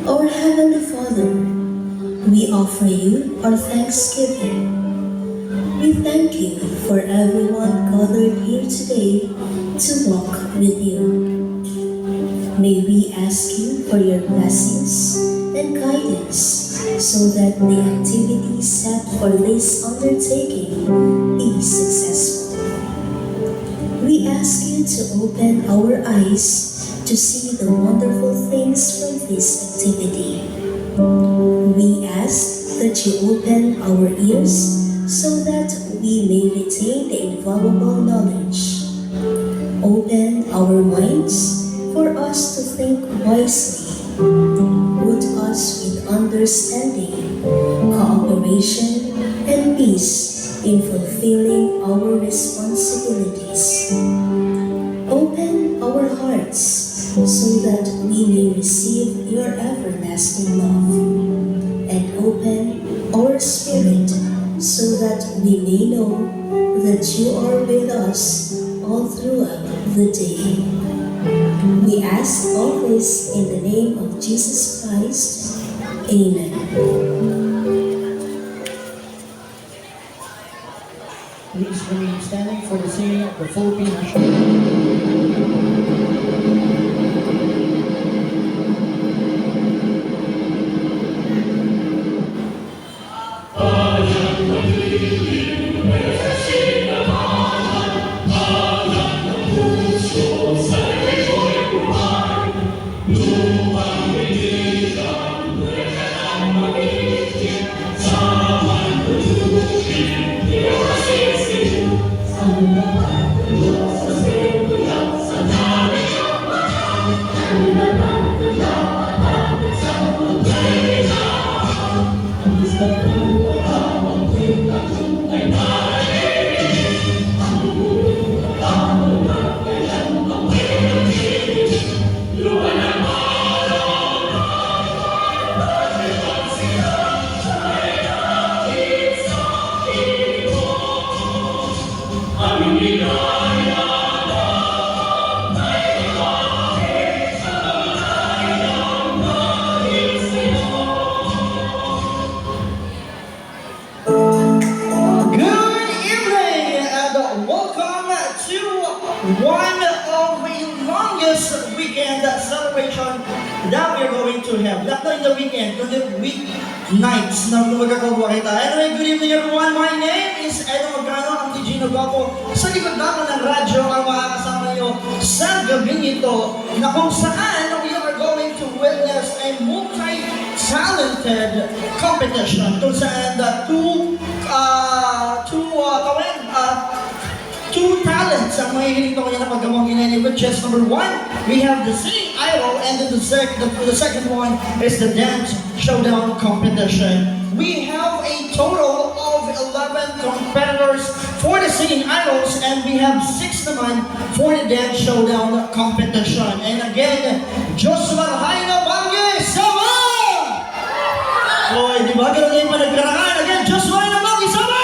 Our Heavenly Father, we offer you our thanksgiving. We thank you for everyone gathered here today to walk with you. May we ask you for your blessings and guidance so that the activity set for this undertaking is successful. We ask you to open our eyes to see the wonderful things from this activity. We ask that you open our ears so that we may retain the invaluable knowledge. Open our minds for us to think wisely. Put us with understanding, cooperation, and peace in fulfilling our responsibilities. Open our hearts so that we may receive your everlasting love. And open our spirit so that we may know that you are with us all throughout the day. We ask all this in the name of Jesus Christ. Amen. Please remain standing for the singing of the Philippine National Anthem. One of the longest weekend celebration that we are going to have. Not in the weekend, kundi weeknights na magkakawa kita. Anyway, good evening everyone. My name is Edo Magano, ang Tigino Guapo. Sa likod naman ng radyo ang makakasama nyo sa gabing ito na kung saan we are going to witness a multi-talented competition kung saan two talents ang mahihiling ko kanya na paggamang ginani, which is number one, we have the singing idol, and then the second one is the dance showdown competition. We have a total of 11 competitors for the singing idols, and we have 6 naman for the dance showdown competition. And again, Joshua Haina Bangi, sama! Oy, di ba? Ganun yung panagkarangan. Again, Joshua Haina Bangi, sama!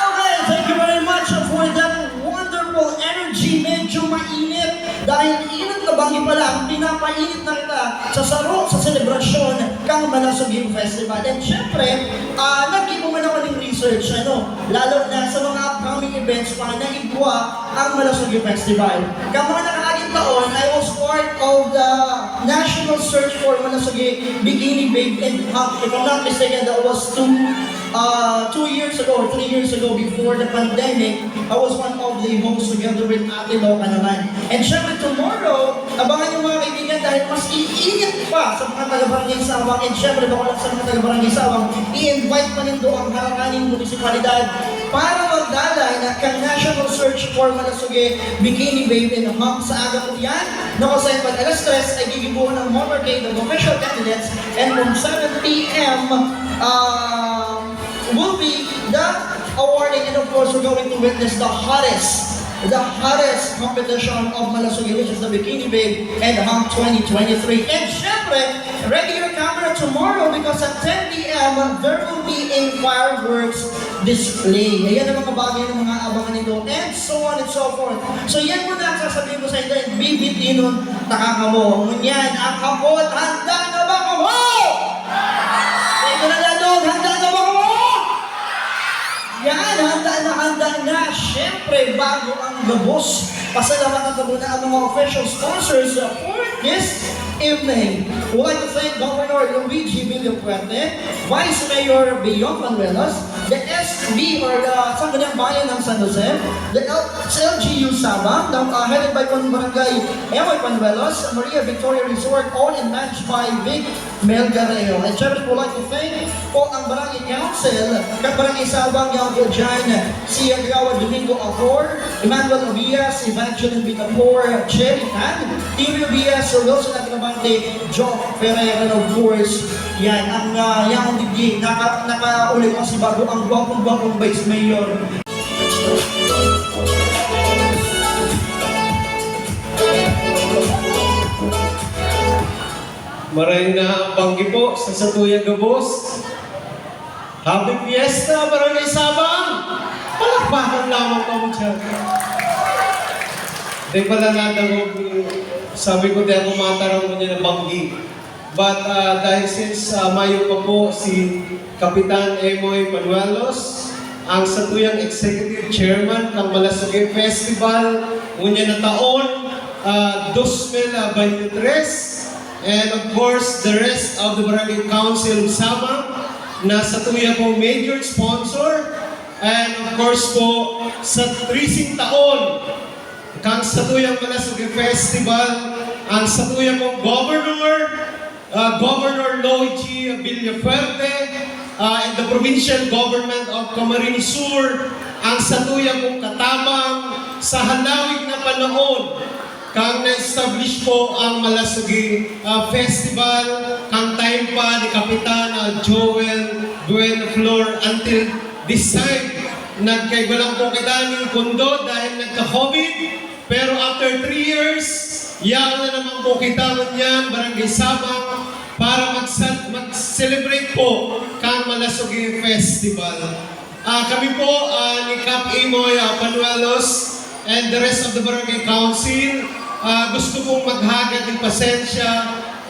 Okay, thank you very much for that wonderful energy. Medyo mainit dahil init na bangi pa lang, pinapainit na kita sa saro, sa selebrasyon kang Malasog Game Festival. And syempre, nag-ipo man ako ng research, lalo na sa mga upcoming events pa na igwa ang Malasog Game Festival. Mga nakakaging taon, I was part of the National Search for Malasog Bikini Babe, and if I'm not mistaken, that was 2 years ago or 3 years ago before the pandemic. I was one of the hosts together with Ate Loca naman. And syempre tomorrow, abangan yung mga kaibigan dahil mas iinit pa sa mga taga-Barangay Sawang. And syempre baka lang sa mga taga-Barangay Sawang, i-invite pa rin doon ang haranganing munisipalidad para magdalay na kang National Search for Malasuge Bikini Babe and Hump sa aga po yan. Na kung saan pag alas 3 ay gigibuhan ng motorcade of official candidates, and from 7 p.m. Will be the awarding, and of course we're going to witness the hottest competition of Malasuge, which is the Bikini Babe and Hump 2023. And syempre, ready your camera tomorrow because at 10 p.m. there will be a fireworks display. Ayan ang mga bagay ng mga abangan nito, and so on and so forth. So yan muna ang sasabihin ko sa inyo, and BBT nun, nakakamo. Ngunyan, ang kapot, handa syempre, bago ang gabos, pasalamatan ko muna ang mga official sponsors for this evening. We'd like to thank Governor Luigi Villapuerte, Vice Mayor Beyong Manuelos, the SB or the Sangguniang Bayan ng San Jose, the LGU Sabang, headed by Barangay Emoy Manuelos, Maria Victoria Resort, owned and managed by Vic Melgareo. And syempre, we'd like to thank po ang Barangay Council, kag Barangay Sabang, yung po dyan, si Agawa Domingo Acor, Emmanuel Obias, Evangeline Vitapor, Cherry Tan, Tibio Obias, Wilson Agravante, Joe Ferreira, and of course, yan, ang yang digdi, nakaulit ko si bago ang gwapong-gwapong Vice Mayor. Maraming na banggi po sa Satuyang Gabos. Happy Fiesta, Barangay Sabang! Palakpakan lamang ka mo dyan. Di pala natin sabi ko di ako matarang mo niya na banggi. But dahil since Mayo pa po si Kapitan Emoy Manuelos, ang Satuyang Executive Chairman ng Malasuge Festival, ngunya na taon, 2023. And of course, the rest of the Barangay Council of Sabang na Satuyang po major sponsor. And of course po, sa 30 taon, kang Satuyang Malasuge Festival, ang Satuyang po Governor Luigi Villapuerte, and the provincial government of Camarines Sur, ang Satuyang po katabang sa halawig na panahon, kang na-establish po ang Malasuge Festival, kang time pa ni Kapitan Joel Buenaflor until this time. Nagkaibalang po kita ng kondo dahil nagka-COVID, pero after 3 years, yaw na naman po kita niyan, Barangay Sabang, para mag-celebrate po kang Malasuge Festival. Kami po ni Cap Emoy Panuelos and the rest of the Barangay Council, gusto pong maghagad ng pasensya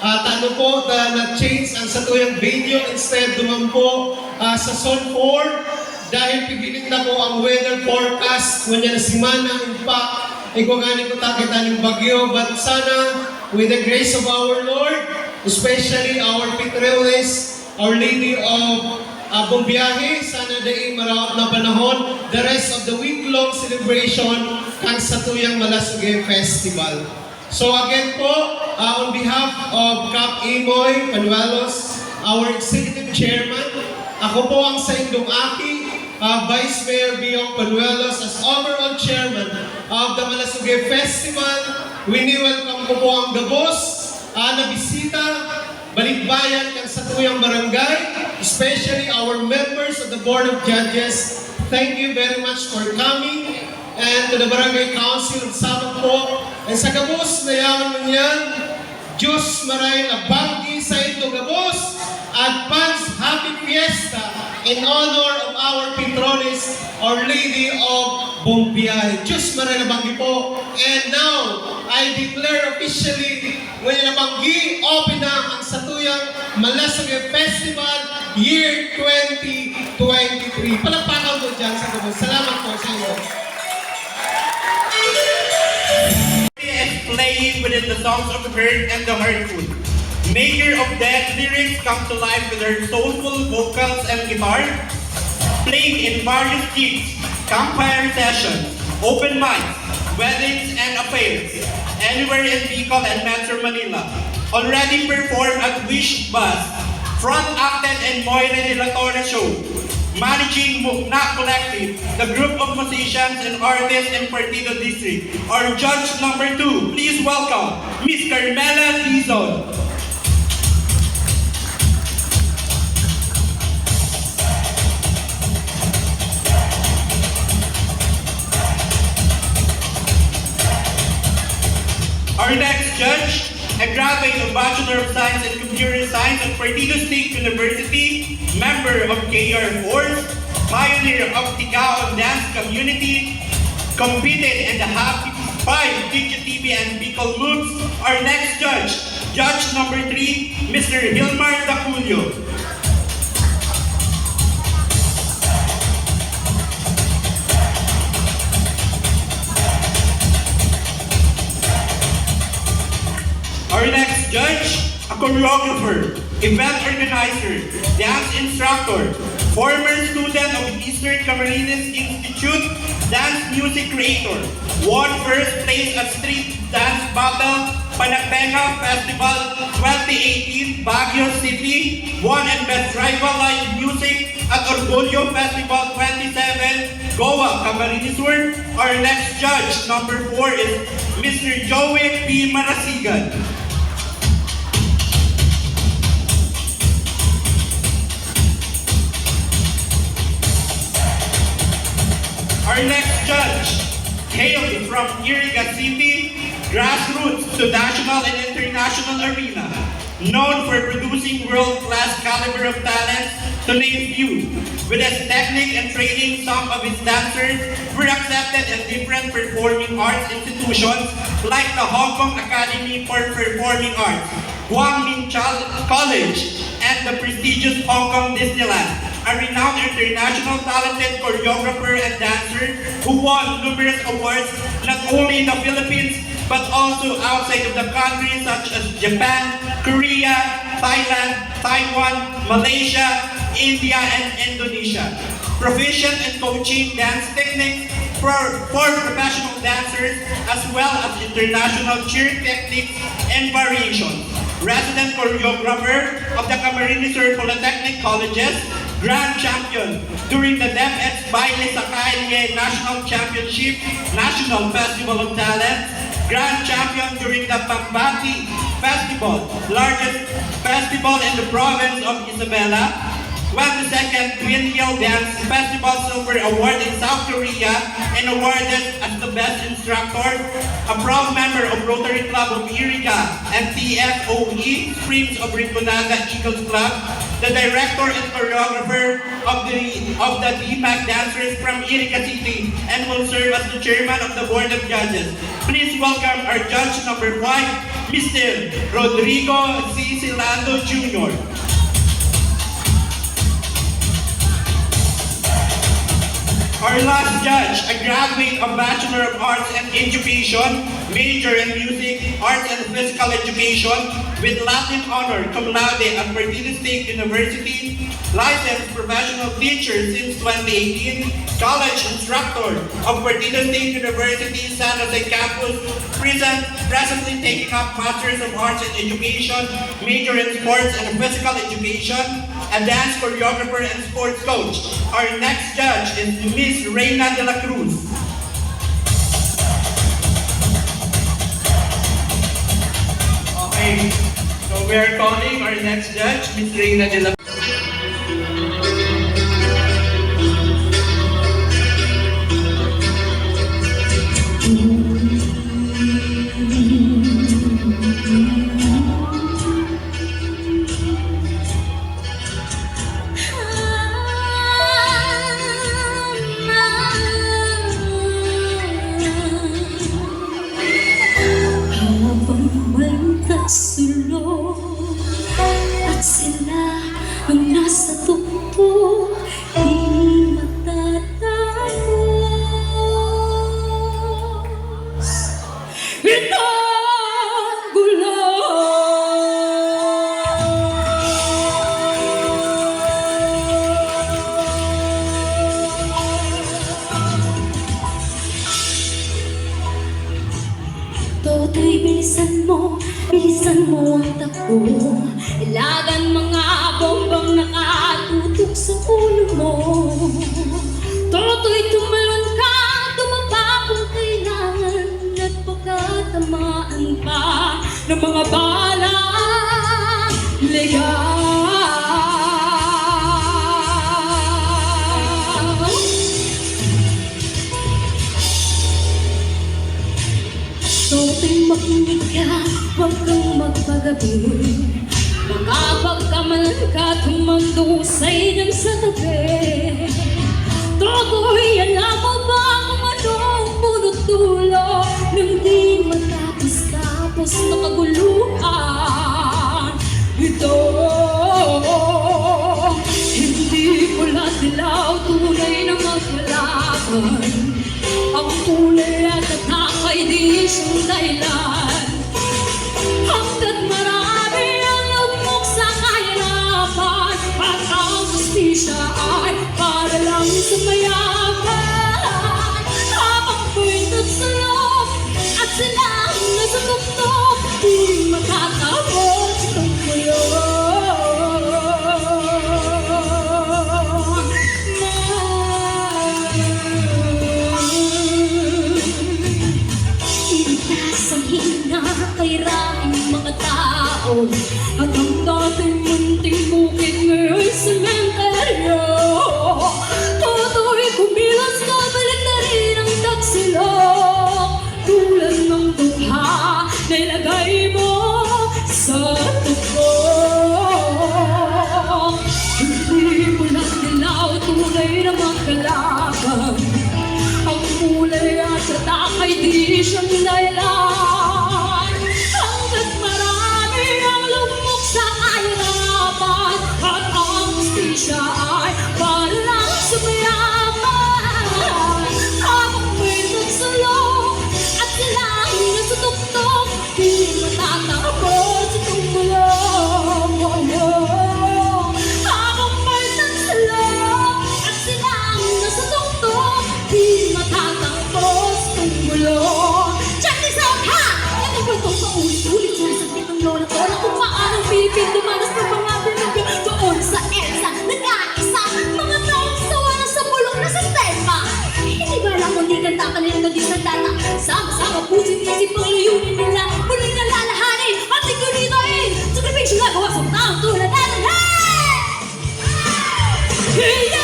at ano po na-change ang Satuyang venue, instead duman po sa Zone 4 dahil pigiling na po ang weather forecast kunya na simana impact ikuganin ko takita ng bagyo, but sana with the grace of our Lord, especially our Petroles, Our Lady of Bumbiyahe, sana daing marawat na panahon, the rest of the week-long celebration kang Satuyang Malasuge Festival. So again po, on behalf of Cap Emoy Panuelos, our Executive Chairman, ako po ang sa indong aki, Vice Mayor Beyong Panuelos as overall Chairman of the Malasuge Festival. Wini-welcome ko po ang Gabos na bisita, balikbayan ng Satuyang Barangay, especially our members of the Board of Judges. Thank you very much for coming. And to the Barangay Council of Sabang po. And sa Gabos, nayaman mo niyan, Diyos maray na banggi sa ito Gabos, advance happy fiesta in honor of our Petrones, Our Lady of Bumbiyahe. Diyos maray na banggi po. And now, I declare officially, ngayon na banggi, open na ang Satuyang Malasuge Festival Year 2023. Palakpakan ko dyan sa Gabos. Salamat po sa inyo. Playing within the songs of the bird and the heartful. Maker of Death lyrics come to life with her soulful vocals and guitar. Playing in various gigs, campfire sessions, open mics, weddings and affairs, anywhere in Bicol and Metro Manila. Already performed at Wish Bus, front acted in Moira de la Torre Show, managing Mukna Collective, the group of musicians and artists in Partido District. Our judge number 2, please welcome Miss Carmela Dizon. Our next judge, a graduate of Bachelor of Science in Computer Science at Partido State University, member of KR Force, pioneer of Tigao dance community, competed in the Happy 5 DigiTV and Bicol Moves. Our next judge, judge number 3, Mr. Hilmar Daculio. choreographer, event organizer, dance instructor, former student of Eastern Camarines Institute, dance music creator, won first place at Street Dance Battle, Panagbenga Festival 2018, Baguio City, won and best rival live music at Orgullo Festival 27, Goa, Camarines Sur. Our next judge, number 4, is Mr. Joey P. Marasigan. Our next judge, hailed from Iriga City, grassroots to national and international arena, known for producing world-class caliber of talents, to name few. With his technique and training, some of his dancers were accepted in different performing arts institutions like the Hong Kong Academy for Performing Arts, Guang Ming College, and the prestigious Hong Kong Disneyland. A renowned international talented choreographer and dancer who won numerous awards not only in the Philippines but also outside of the country such as Japan, Korea, Thailand, Taiwan, Malaysia, India, and Indonesia. Proficient in coaching dance techniques for professional dancers as well as international cheer techniques and variations. Resident choreographer of the Camarines Sur Polytechnic Colleges, Grand Champion during the DepEd's Baile sa Calle National Championship, National Festival of Talents, Grand Champion during the Pambati Festival, largest festival in the province of Isabela, 22nd Twin Hill Dance Festival Silver Award in South Korea and awarded as the best instructor, a proud member of Rotary Club of Iriga and TFOE, Springs of Rinconada Eagles Club, the director and choreographer of the DMAC dancers from Iriga City and will serve as the chairman of the board of judges. Please welcome our judge number 5, Mr. Rodrigo C. Silando Jr. Our last judge, a graduate of Bachelor of Arts in Education, major in Music, Arts and Physical Education, with Latin honor cum laude at Martinez State University, licensed professional teacher since 2018, college instructor of Martinez State University, San Jose campus, presently taking up Masters of Arts in Education, major in Sports and Physical Education, a dance choreographer and sports coach. Our next judge is Miss Reina de la Cruz. Okay, so we are calling our next judge, Miss Reina de la Cruz. Habang magkasulong at sila ang nasa tuktok, di matatapos. Ito ang gulo. Toto'y bilisan mo ang takbo. Ilagan mga bombang nakatutok sa ulo mo. Toto'y tumalon ka, tumaba kung kailangan, at pagkatamaan pa ng mga bala legal. Toto'y makinig ka, huwag kang magpagabi. Makapagkamalan ka, tumagdusay dyan sa tabi. Toto'y alam mo ba kung anong punot-dulo ng di matapos-tapos na kaguluhan? Ito, hindi pula dilaw, tunay na magpalaban. Ang kulay at atakay di siyang dahilan. Hanggat marami ang Ang dating munting bukid ngayon'y sementeryo. Tuloy kumilos na balik na rin ang daksilong. Tulad ng tungha na ilagay mo sa tugtog. Hindi mo lang dilaw tunay na magkalaban. Ang kulay at katakay di siyang dahilan. Hanggat marami ang lumok sa kahirapan, at ang hustisya ay parang sumayaman. Habang may nagsulong at silang nasa tuktok, di matatapos itong mulong. Habang may nagsulong at silang nasa tuktok, di matatapos itong mulong. Check this out, ha! Ito ba itong paulit-ulit sulisakit ng lola ko na kung paano Pilipin dumanas ng mga binugyo doon sa EDSA. Nag-aisa, mga taong sawa na sa bulong na sistema. Hindi ba lang kung di kanta ka nila di sa data? Sama-sama puso't isip ang layunin nila. Muling nalalahanin at tiguritain. Sakripisyo na gawa sa taong tulad natin. Hey! Yeah!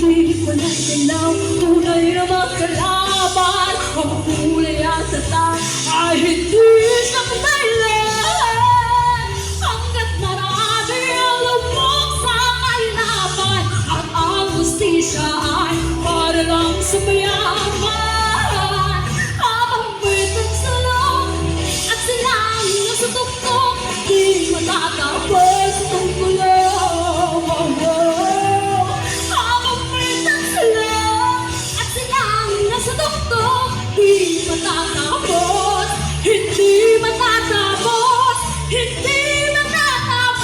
Hindi ko na dilaw, tunay na magkalaban. Ang kulay at tatak ay hindi siyang dahilan. Hanggat marami ang lumok sa kahirapan, at ang hustisya ay para lang sa mayaman. Habang may nagsulong at silang nasa tuktok, di matatapos itong gulong. Habang may nagsulong at silang nasa tuktok, di matatapos, hindi matatapos, hindi matatapos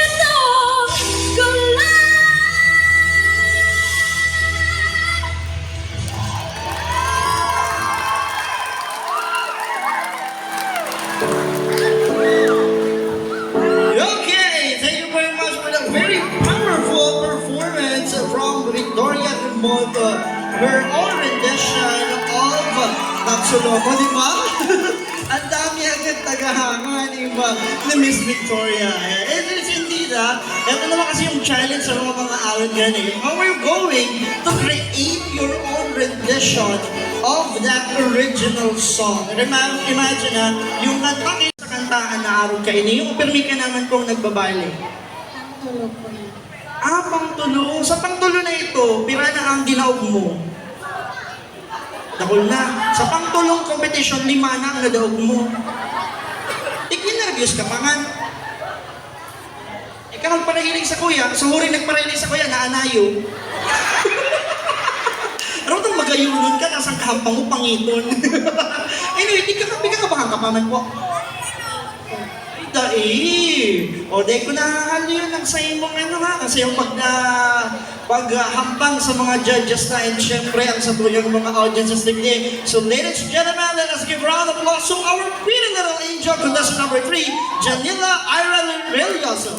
itong gulang. Okay, thank you very much for that very powerful performance from Victoria Remoto. Her own rendition of Tatsuloko, di ba? Ang dami agad tagahanga ni Miss Victoria. It is indeed, ito naman kasi yung challenge sa mga awit ganun. How are you going to create your own rendition of that original song? Imagine yung kanta sa kantaan na araw kayo, yung pirmi ka naman kung nagbabali. Tulog ko na. Pangtulo. Sa pangtulo na ito, pira na ang ginaog mo. Dakol na. Sa pangtulong competition, 5 na ang nadaog mo. Ikinervyos ka pa nga. Ikaw ang panahilig sa kuya, sa huri nagparahilig sa kuya, naanayo. Ano itong magayunon ka, nasang kahampang mo, pangiton. Anyway, di ka kabahang kapaman po. O, di ko nahahalo yun ang sa imong ano ha, kasi yung paghambang sa mga judges na, and syempre ang sa tuyong mga audiences digdi. So ladies and gentlemen, let us give a round of applause to our pretty little angel, contestant number 3, Janila Ira Relioso.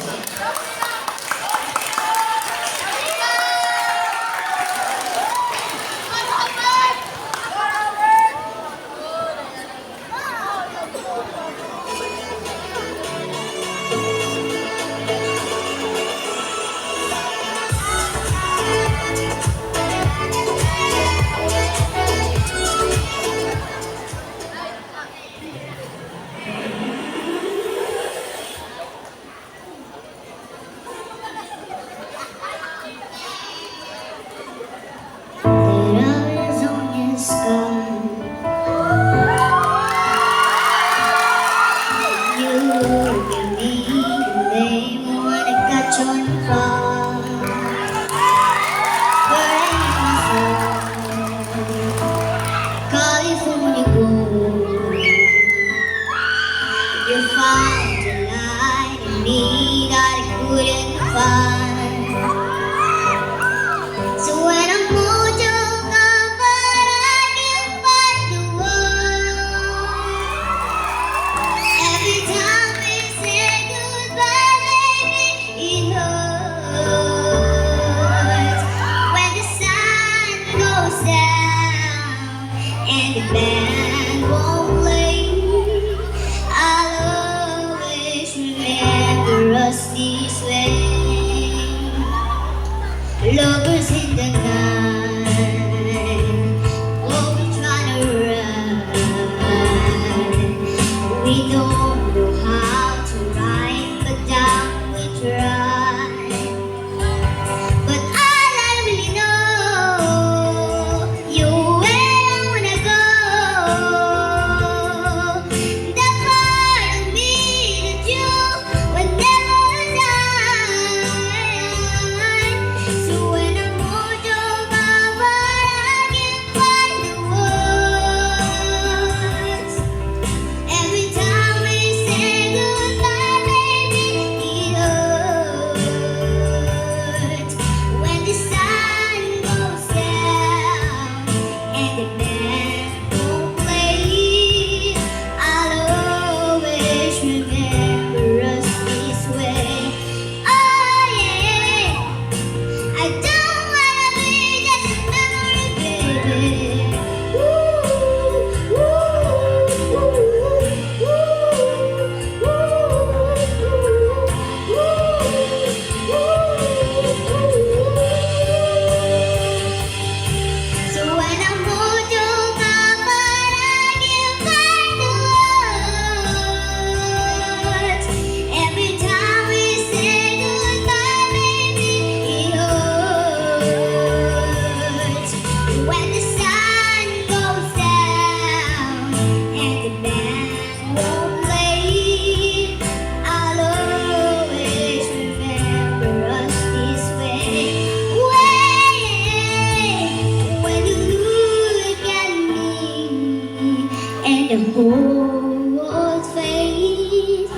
old faith,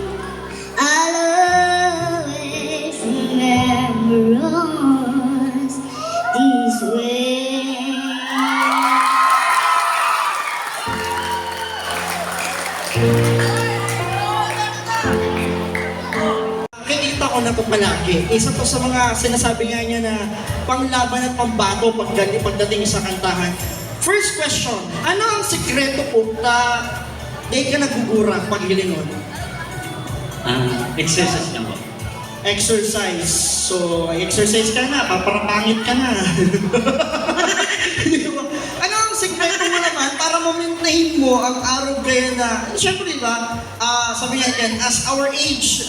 I'll always remember us this way. Nakikita ko na to palagi. Isa to sa mga sinasabi nga niya na panglaban at pambato pagdating sa kantahan. First question, ano ang sikreto po na di ka nagugurang paghilingon? Exercise lang po. Exercise. So, exercise ka na, paparapangit ka na. Di ba? Ano ang sikreto mo naman para ma-maintain mo ang araw kaya na, syempre di ba, sabi nga yan, as our age,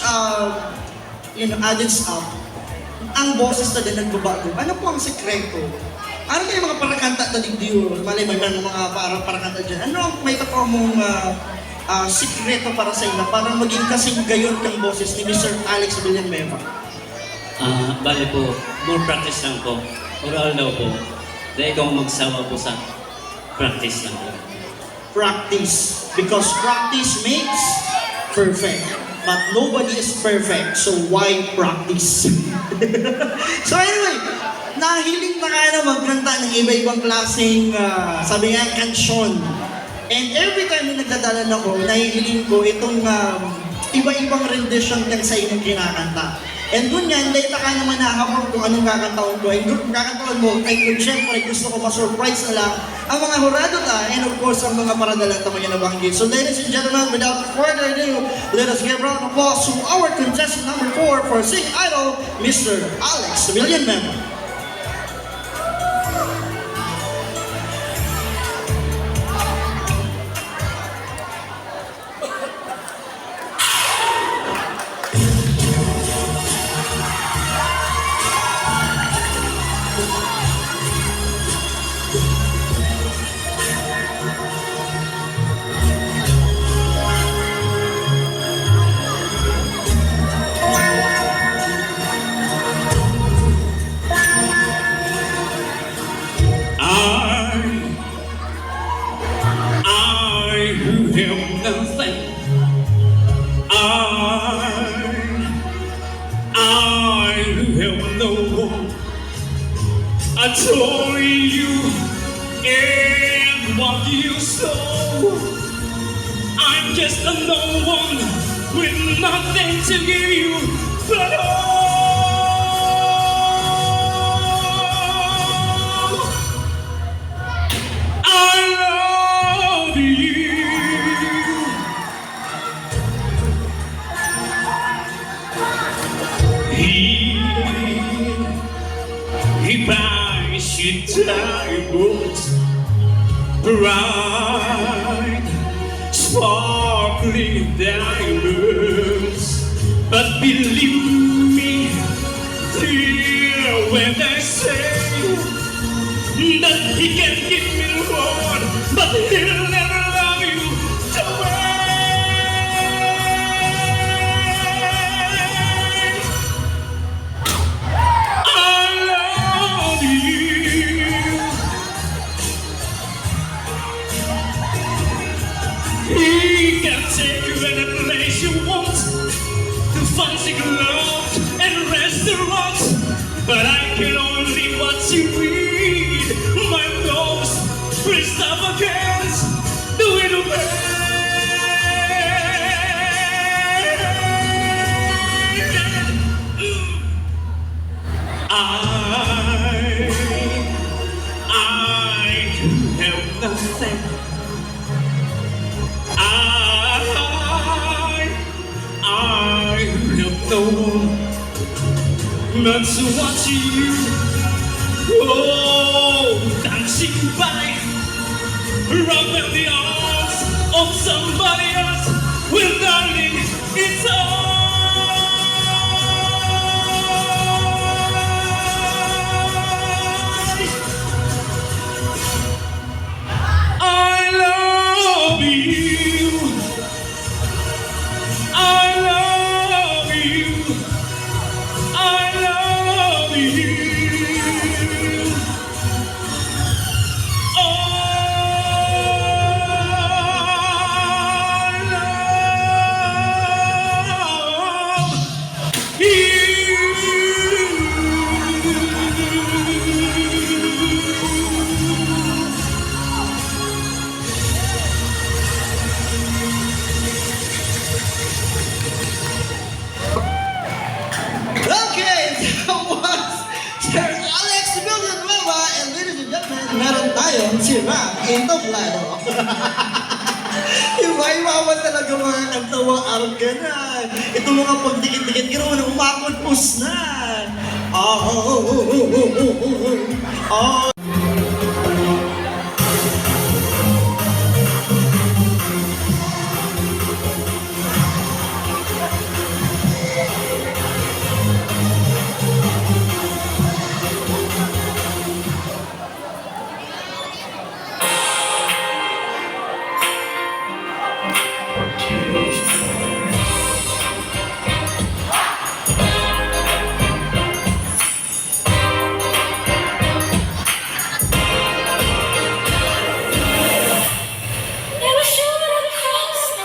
adds up, ang boses na din nagbabago. Ano po ang sikreto? Ano kayo mga parakanta na digdiyo? Malay may mga parakanta dyan. Ano ang may tako mong sikreto para sa ila para maging kasing gayon ng boses ni Mr. Alex Villanueva? Bale po, more practice lang po. Oral daw po. Dahil ikaw magsawa po sa practice lang po. Practice. Because practice makes perfect. But nobody is perfect. So why practice? So anyway, nahiling na kaya na magkanta ng iba-ibang klaseng, sabi nga, kansyon. And every time na nagdadalan ako, nahihiling ko itong iba-ibang rendition ng sa inyong kinakanta. And dun yan, later ka naman nakakapag kung anong kakantaon ko. And kung kakantaon mo, ay syempre gusto ko ma-surprise na lang ang mga hurado ta, and of course, ang mga paradalang tamo niya nabanggit. So ladies and gentlemen, without further ado, let us give a round of applause to our contestant number 4 for Sing Idol, Mr. Alex Villanueva. I told you and what you saw. I'm just a no one with nothing to give you but all. I love you. He buys you diamonds, bright, sparkling diamonds. But believe me, dear, when I say that he can give me more, but he'll never love you the way he can take you any place you want, to fancy clubs and restaurants. But I can only what you need. My nose, extravagance, do it I can have nothing. I have no one but to watch you, dancing by, around the arms of somebody else. Well, darling, it's all. I love you. I love you. I love you. meron tayong si Rap Intoblado. Iba-iba talaga mga kantawa ang ganan. Ito mga pagdikit-dikit, gano'n na umapod-us na. Never should have crossed the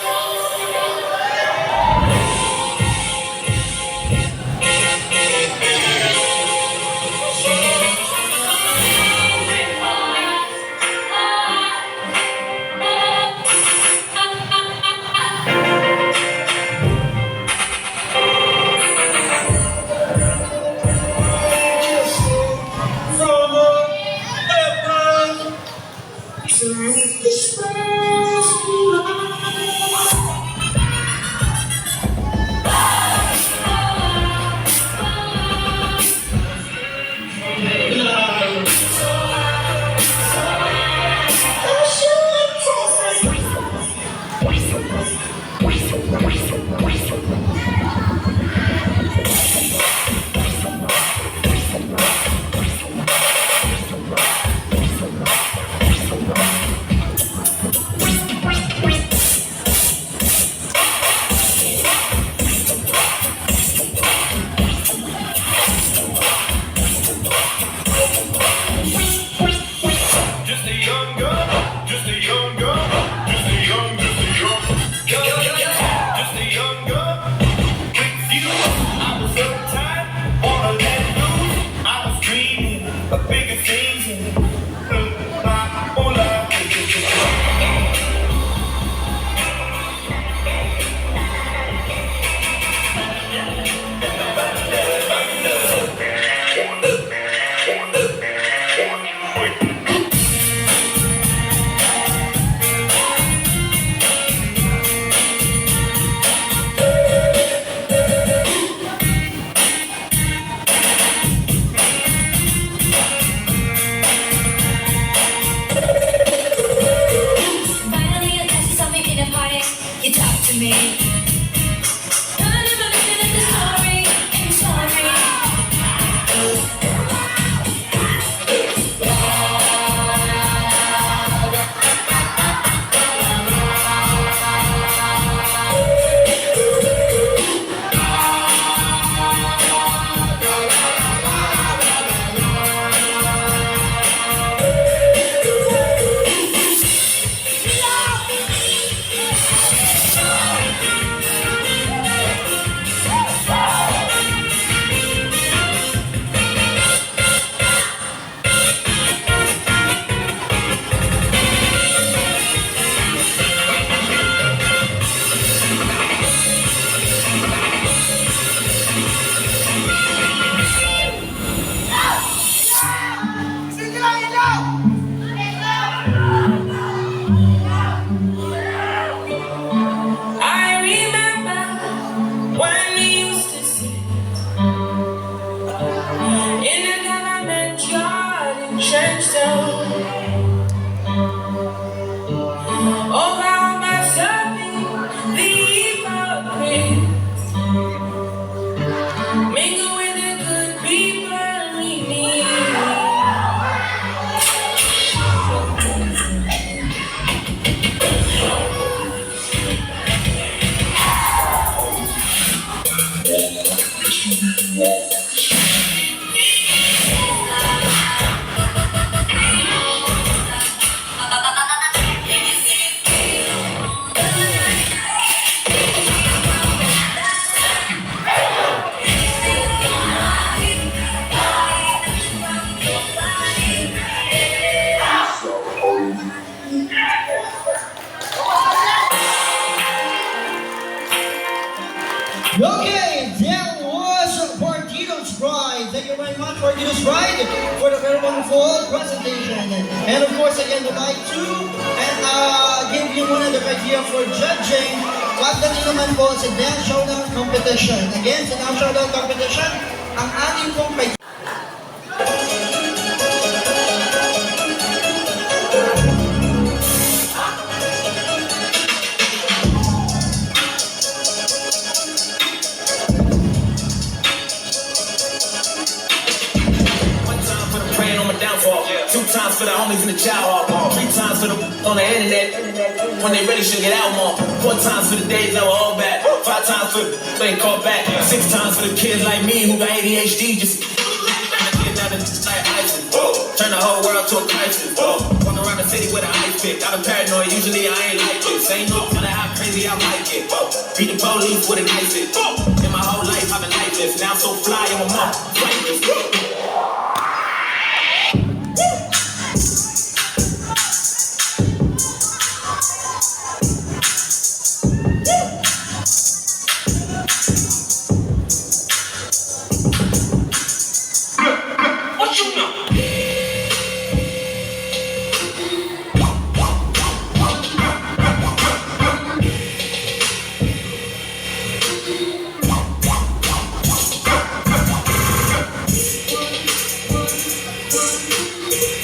Just a young gun, just a young gun, just a young gun, just a young gun. With you, I was uptight, wanna let loose. I was dreaming of bigger things and my whole life. Finally, I touched something in a party. You talk to me. I never listened to the story. I'm sorry. I remember when we used to sit in a government yard in Trenchtown. Over my surfing, the hypocrites mingle with the good people we need. Okay, that was Partido's Bride. Thank you very much, Partido's Bride, for the very wonderful presentation. And of course, again, would like to give you one of the criteria for judging pagdating naman po sa Dance Showdown Competition. Again, sa Dance Showdown Competition, ang ating pong criteria. Praying on my downfall. 2 times for the homies in the child hall. 3 times for the on the internet when they really should get out more. 4 times for the days that were all bad. 5 times for the ain't called back. 6 times for the kids like me who got ADHD. Just like ice. Turn the whole world to a crisis. Walk around the city with an ice pick. I've been paranoid. Usually I ain't like this. Ain't no matter how crazy I like it. Beat the police with a knife it. In my whole life I've been like this. Now I'm so fly I'm a mom. What you know?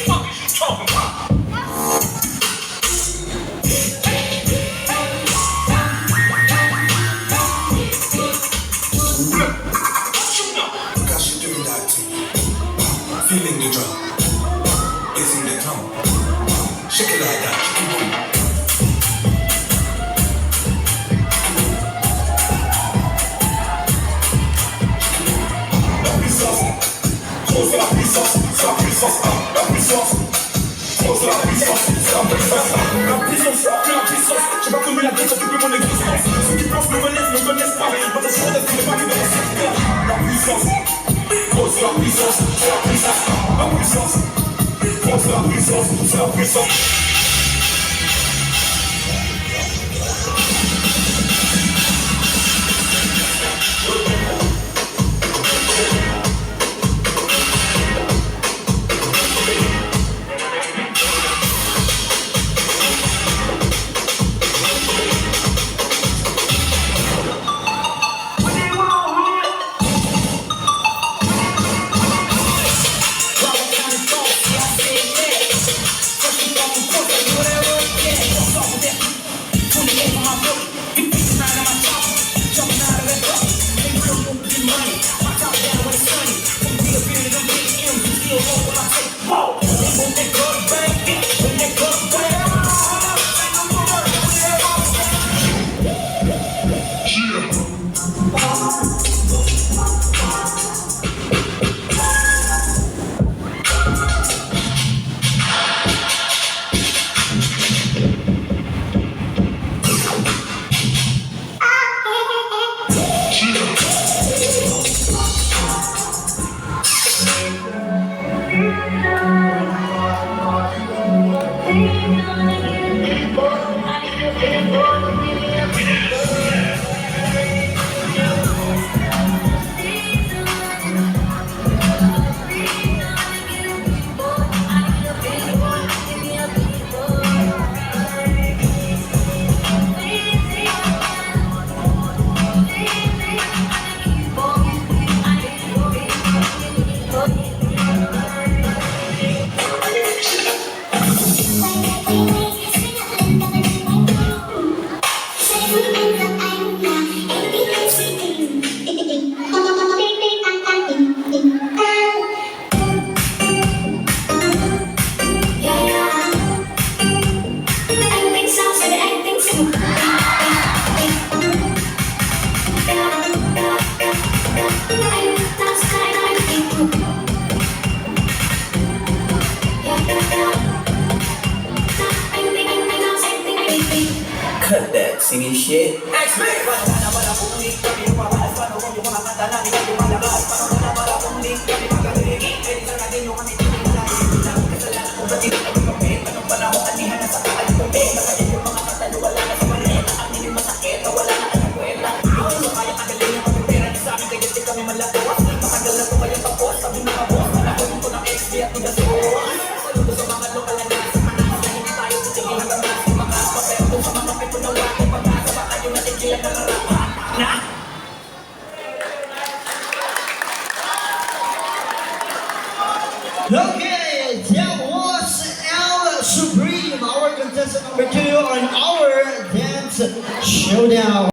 What is you talking about? What you know? Cause you do that to me. Feeling the drum. Is in the tongue. Shake it like that. Keep on. La puissance. Cause la puissance. C'est la puissance. La puissance. Cause la puissance. C'est la puissance. La puissance. Que la puissance. J'ai pas connu la puissance depuis mon existence. Ceux qui pensent me connaissent pas. Moi, je suis honnête, c'est pas qui me respectent. La puissance. Cause la puissance. C'est la puissance. La puissance. Cause la puissance. C'est la puissance. Cut that singing shit. Saludos sa mga lokal na Supreme, our contestant number 2 on our Dance Showdown.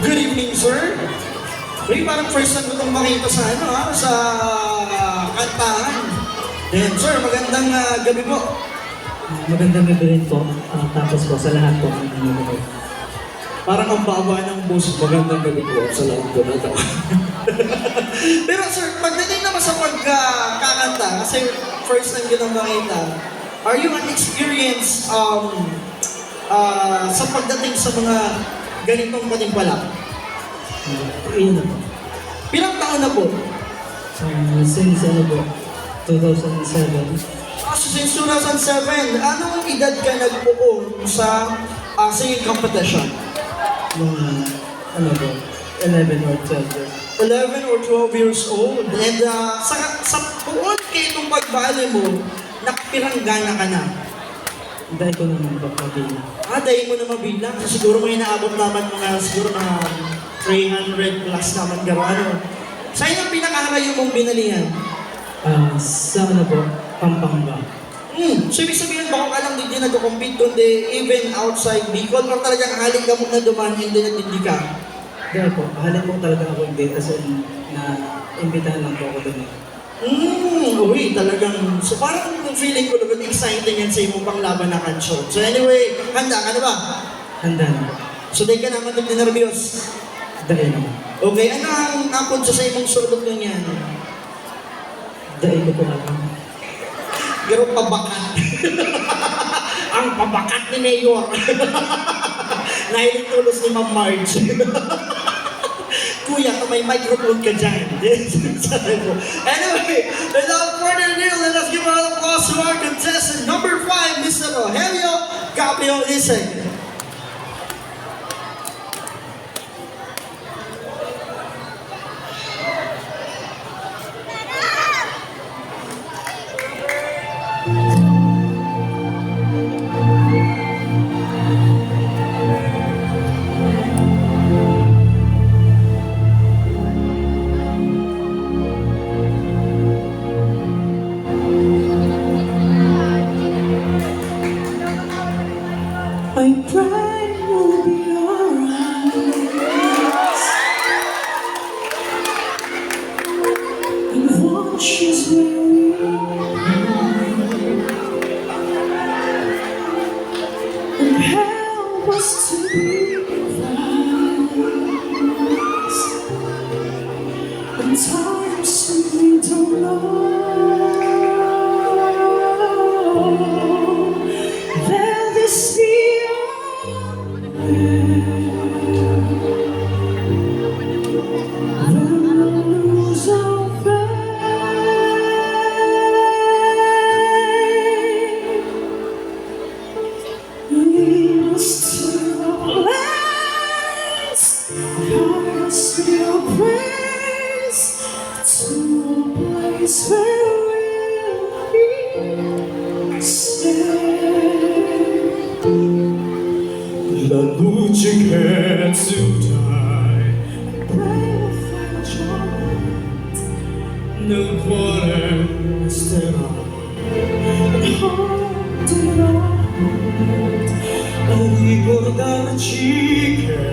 Good evening, sir. Ray, parang first time ko itong makita sa sa kantahan. Then, sir, magandang gabi po. Magandang gabi rin po. Tapos po sa lahat po ng nanonood. Parang ang baba ng boss, magandang gabi po sa lahat ko na ito. Pero sir, pagdating naman sa pagkakanta, kasi first time ko makita, are you an experience sa pagdating sa mga ganitong patimpalak? Iyon na po. Pilang taon na po? Since 2007. So since 2007, anong edad ka nagpupo sa singing competition? Mga 11 or 12 years. 11 or 12 years old. And sa buon kayo itong pagbali mo, nakapiranggana ka na. Dahil ko naman po pabila. Dahil mo na mabilang. So, siguro may naabot naman mga siguro na 300 plus naman garo. Saan ang pinakahalayo mong binalihan? Sa po, Pampanga. So, ibig sabihin baka ka lang hindi nag-compete kundi even outside Bicol or talagang haling ka muna duman hindi nagtindi ka? Dahil po, halin po talaga ako hindi kasi na-imbitahan lang po ako doon. Uy, talagang, so parang feeling ko naman exciting yan sa imong panglaban na kanso. So anyway, handa ka na ba? Handa na po. So di ka naman nagdinervyos. Dahil naman. Okay, ano ang napon sa imong sulot ng yan? Dahil ko po alam. Pero pabakat. Ang pabakat ni Mayor. Nahilig tulos ni Ma'am Marge. Kuya, may microphone ka dyan. Anyway, without further ado, let us give a round of applause to our contestant number 5, Mr. Rogelio Capio Iseg. I pray you'll be alright. And watch as weary and help us to rise. And times we don't know. There this La luce che tu dai nel cuore resterà a ricordarci che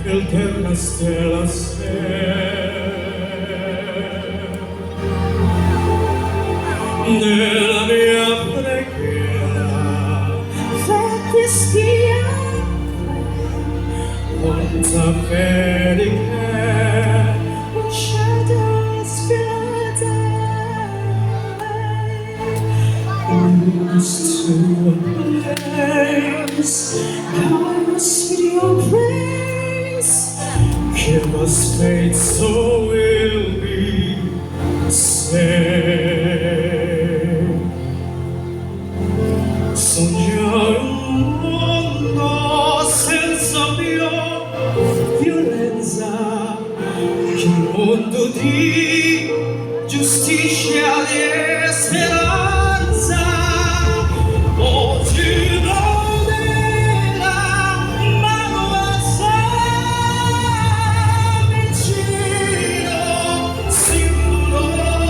l'eterna stella nella mia preghiera quanta fede che leads to a place. Guide us with your praise. Give us faith so we'll be saved. Sognare un mondo senza più violenza, che un mondo di giustizia e speranza. Oggi done la mano alza vicino, simbolo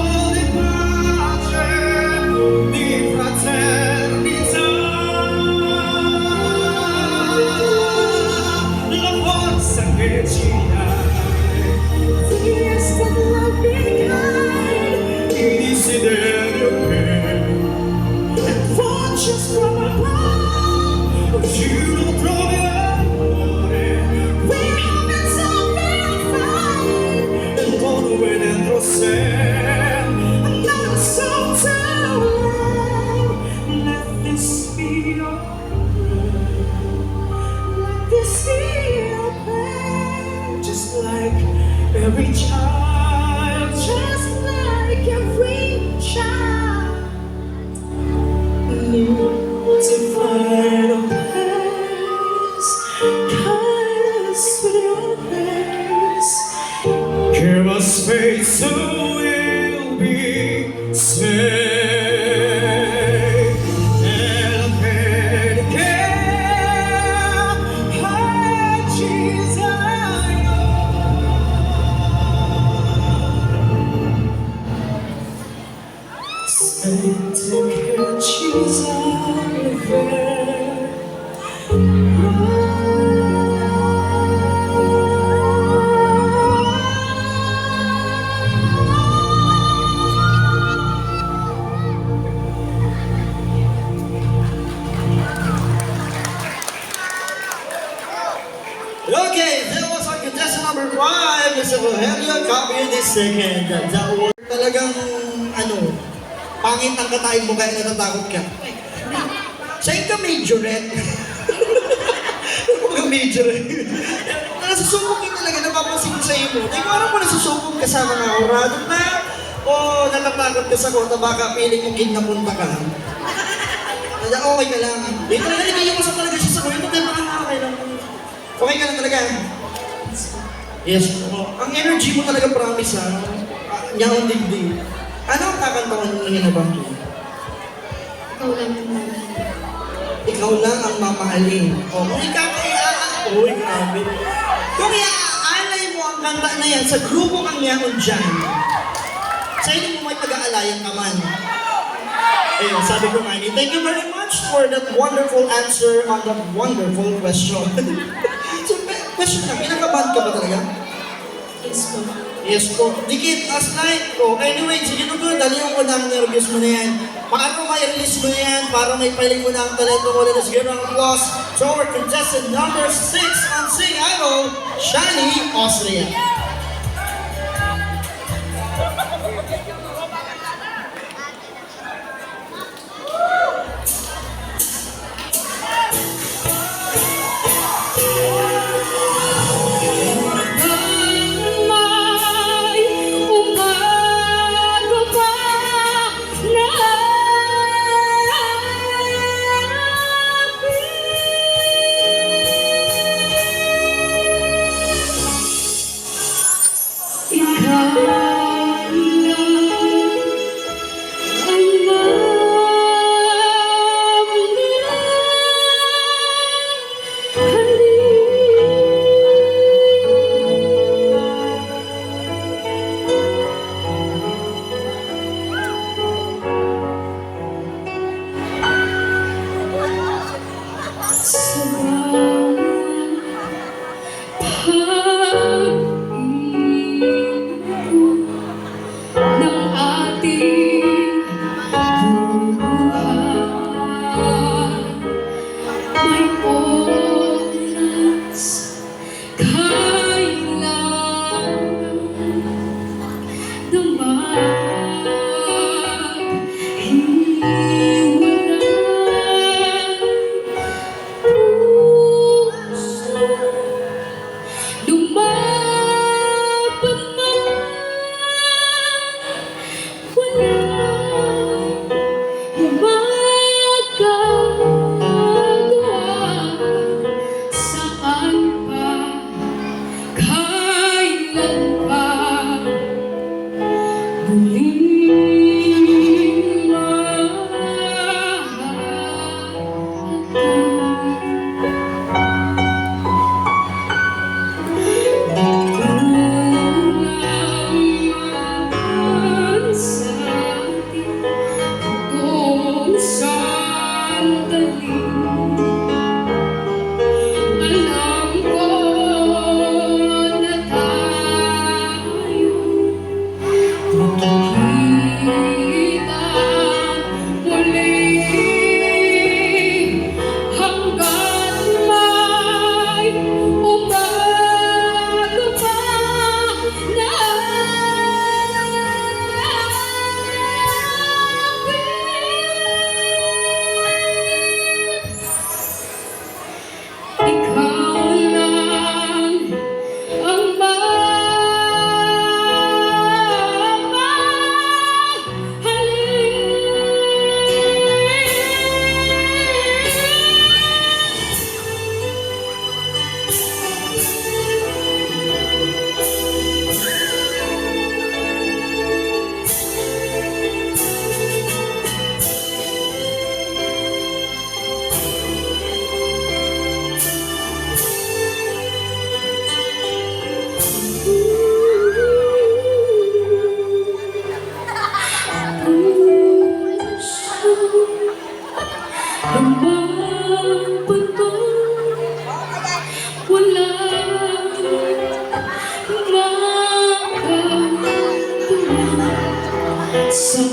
took her cheese on the fair. Okay, that was our contestant number 5, Mr. Rogelio Capio II. That was talagang, pangit ang katayin mo kaya natatakot ka. Saan ka majorette? Ano ka majorette? Nasusubok ka talaga, napapansin ko sa iyo mo. Di ko alam kung nasusubok ka sa mga orado na o natatakot ka sa kota, baka piling mo kidnapunta ka. Kaya okay ka lang. Di talaga, nagiging mo sa talaga siya sa kuya. Ito tayo makakakay lang. Okay ka lang talaga. Yes. Ang energy mo talaga promise ha. Nyaon digdig. Ano ang kakantawan mo na hinabangin? Ikaw lang yung mamahalin. Ikaw lang ang mamahalin. O, kung ikaw ay uy, grabe. Kung iaalay mo ang kanta na yan sa grupo kang yaon dyan, sa inyo mo may pag-aalayan ka man. Ayun, sabi ko nga, thank you very much for that wonderful answer on that wonderful question. So, question na, pinakabahan ka ba talaga? Yes po. Yes po. Dikit, as night ko. Anyway, sige na po, dali yung unang nervous mo na yan. Paano may release mo na yan? Para may piling mo na ang talento mo. Let's give an applause to our contestant number 6 on Sing Idol, Shani Austria. Thank you. Saan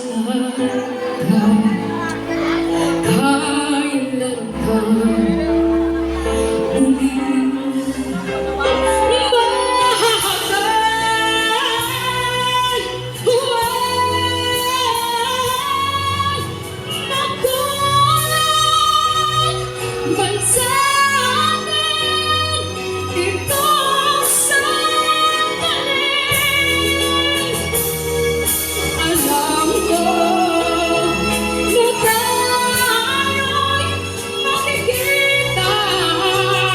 ka? Kailan ka muling mahahabay? Huwag magulat, bansa atin itong sandaling. Alam ko na tayo'y makikita muli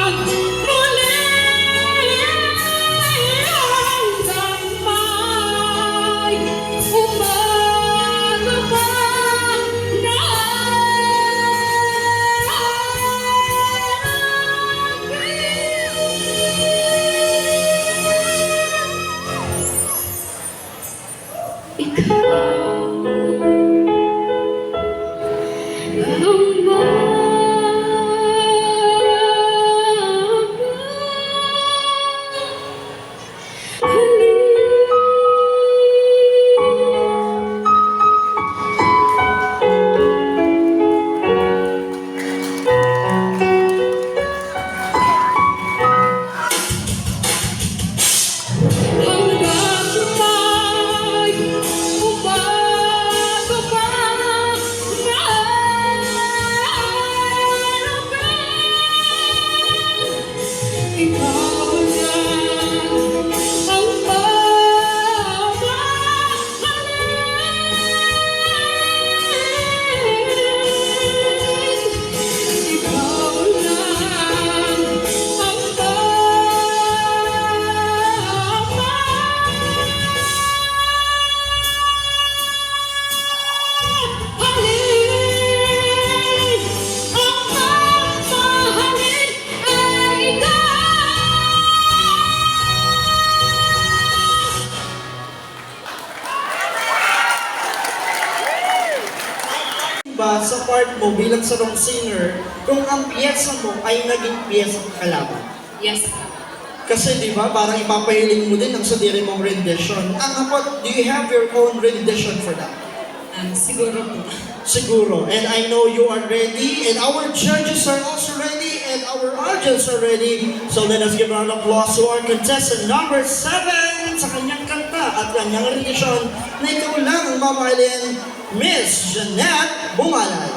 hanggang may umaga pa na ba sa part mo bilang sarong singer kung ang piyesa mo ay naging piyesa ng kalaban? Yes. Kasi di ba, parang ipapahiling mo din ang sarili mong rendition. Ang hapot, do you have your own rendition for that? Siguro po. Siguro. And I know you are ready, and our judges are also ready, and our audience are ready. So let us give a round of applause to our contestant number 7 sa kanyang kanta at kanyang rendition na ikaw lang ang mamahalin, Miss Jeanette Bumalay.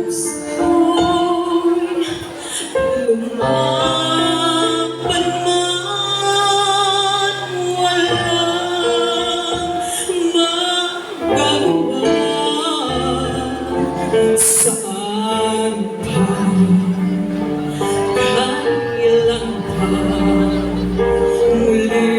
puso'y lumaban man, walang magagawa. Saan pa, kailan pa muli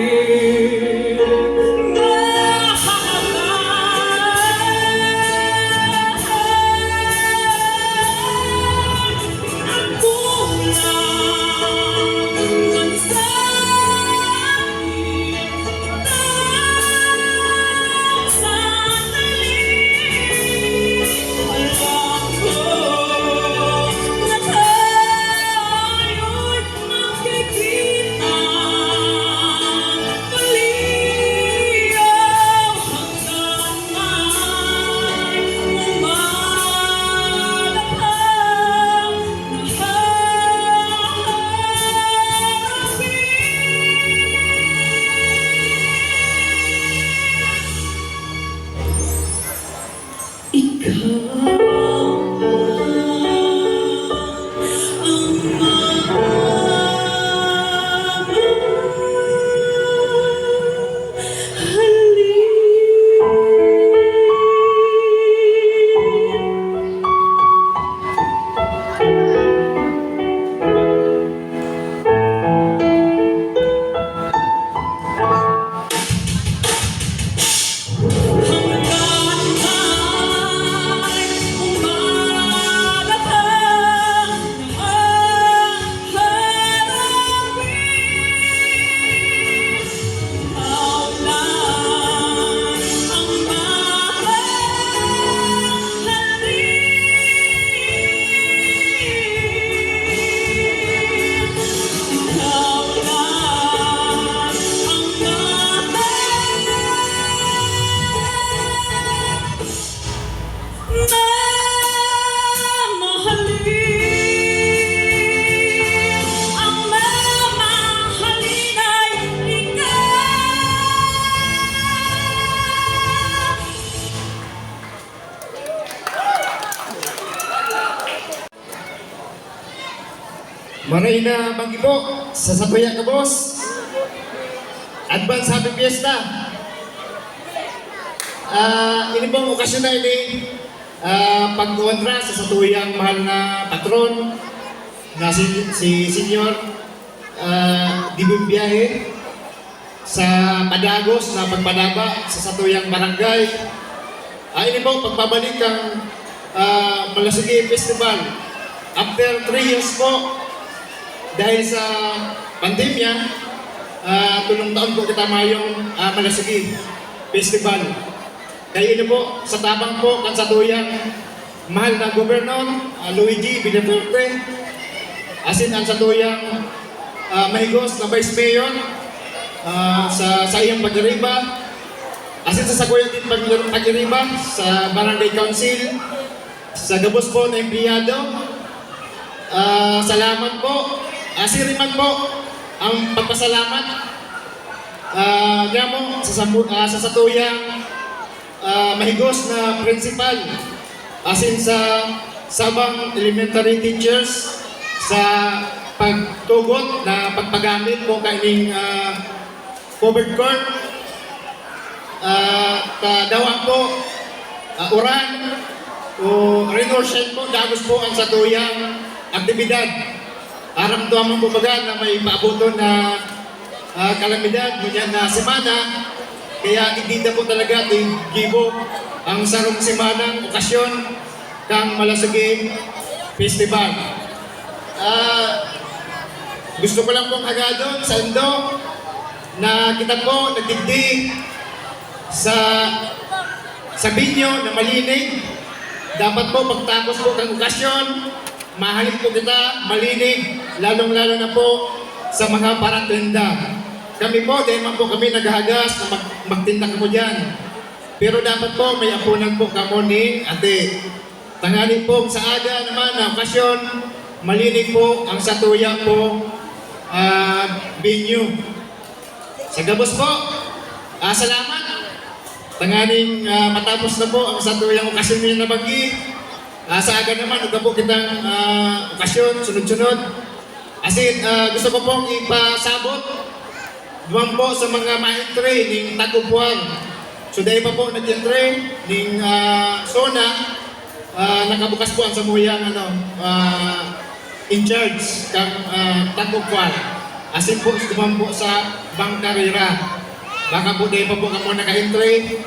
Marina Banggi po, sa Satuya ka, boss. Advance Happy Fiesta. Ini pong okasyon na ini, pagkuwantra sa Satuyang mahal na patron na si Senior Dibimbiyahe sa Padagos na pagpadaba sa Satuyang Barangay. Ini po pagbabalik ang Malasigi Festival. After 3 years po, dahil sa pandemya, tulong taon po kita mayong Malasigi Festival. Kaya ino po, sa tabang po, kan Satuyang mahal na Gobernador Luigi Villafuerte, asin ang Satuyang mahigos na Vice Mayor sa iyang pagdiriba, asin sa Saguyang din pagdiriba, sa Barangay Council, sa gabos po na empleyado. Salamat po. Siriman po ang pagpasalamat mo sa Satuyang mahigos na principal, asin sa Sabang Elementary Teachers sa pagtugot na pagpagamit po kaining covered court. Kadawang po uran o renorsen po dagos po ang Satuyang aktibidad. Aram to amang bubaga na may maabuto na kalamidad ngunyan na semana, kaya hindi na po talaga gibo ang sarong semanang okasyon kang Malasigi Festival. Gusto ko lang pong hagadon sa Indo na kita po nagdigdi sa binyo na malinig. Dapat po pagtapos po ng okasyon, mahalin po kita, malinig, lalong-lalo na po sa mga paratenda. Kami po, dahil man po kami naghahagas na magtinda kamo dyan. Pero dapat po, may apunan po kamo ni ate. Tangali po sa aga naman na okasyon, malinig po ang Satuyang po venue. Sa gabos po, salamat. Tangaling matapos na po ang Satuyang okasyon niya na bagi. Sa aga naman, nagkabo kitang okasyon, sunod-sunod. As in, gusto ko pong ipasabot duman po sa mga ma-entry ng Tagupuan. So dahil pa po nag-entry ng SONA, nakabukas po ang samuyang in charge kang Tagupuan. As in po, duman po sa Bangkarira. Baka po dahil pa po kamo naka-entry,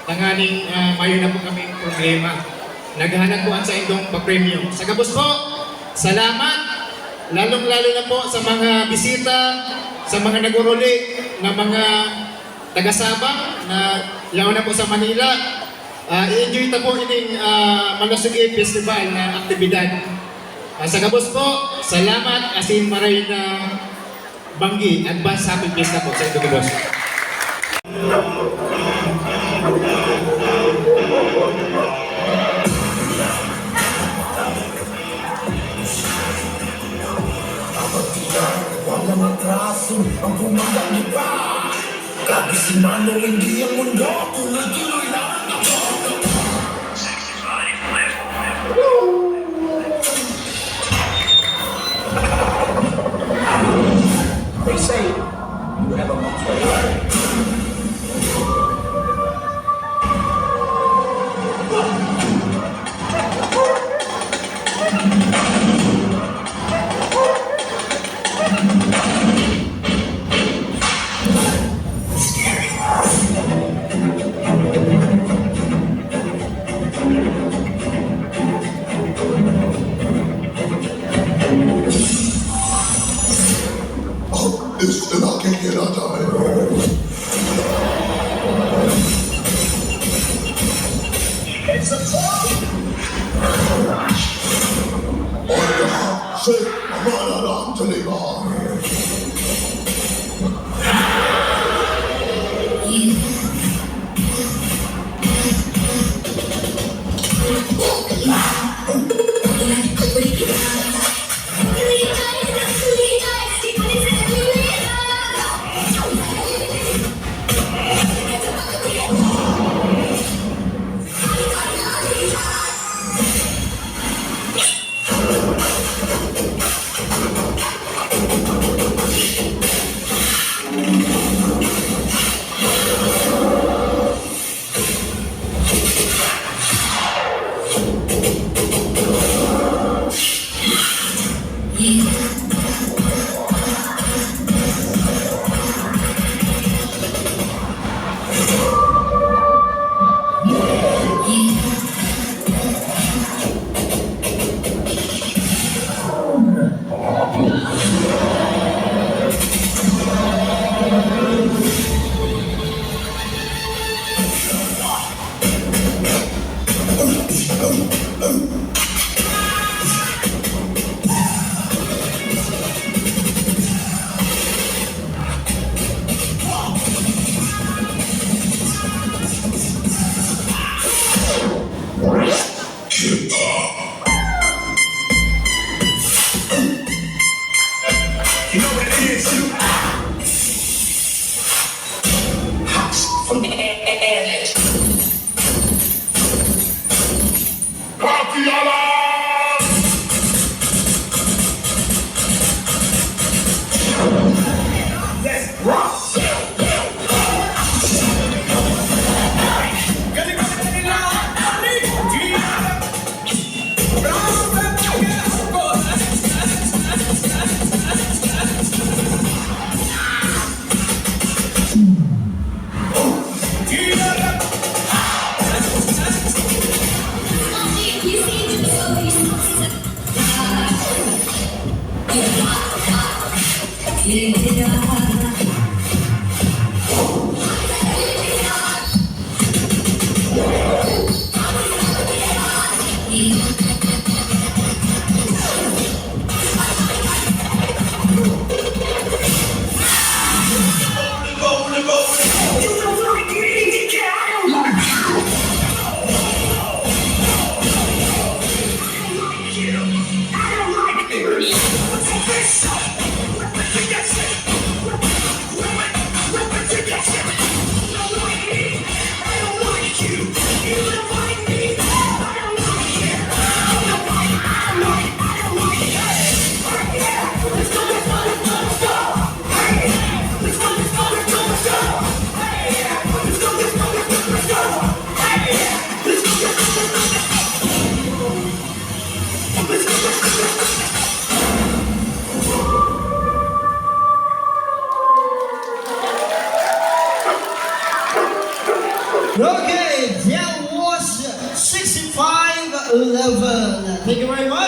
tanganing mayo na po kami problema. Naghahanap po ang sa indong pa-premium. Sa gabos po, salamat, lalong-lalo na po sa mga bisita, sa mga naguruli na mga taga-Sabang na yaw na po sa Manila. I-enjoy na po ining Malasugi Festival na aktibidad. Sa gabos po, salamat, asin maray na banggi, advance happy fiesta po sa indong gabos. Walang atraso ang pumagang iba. Kapisimano hindi ang mundo, tuloy-tuloy na They say you have a monster. Is la que quiera dar. Say, Mama, to leave on.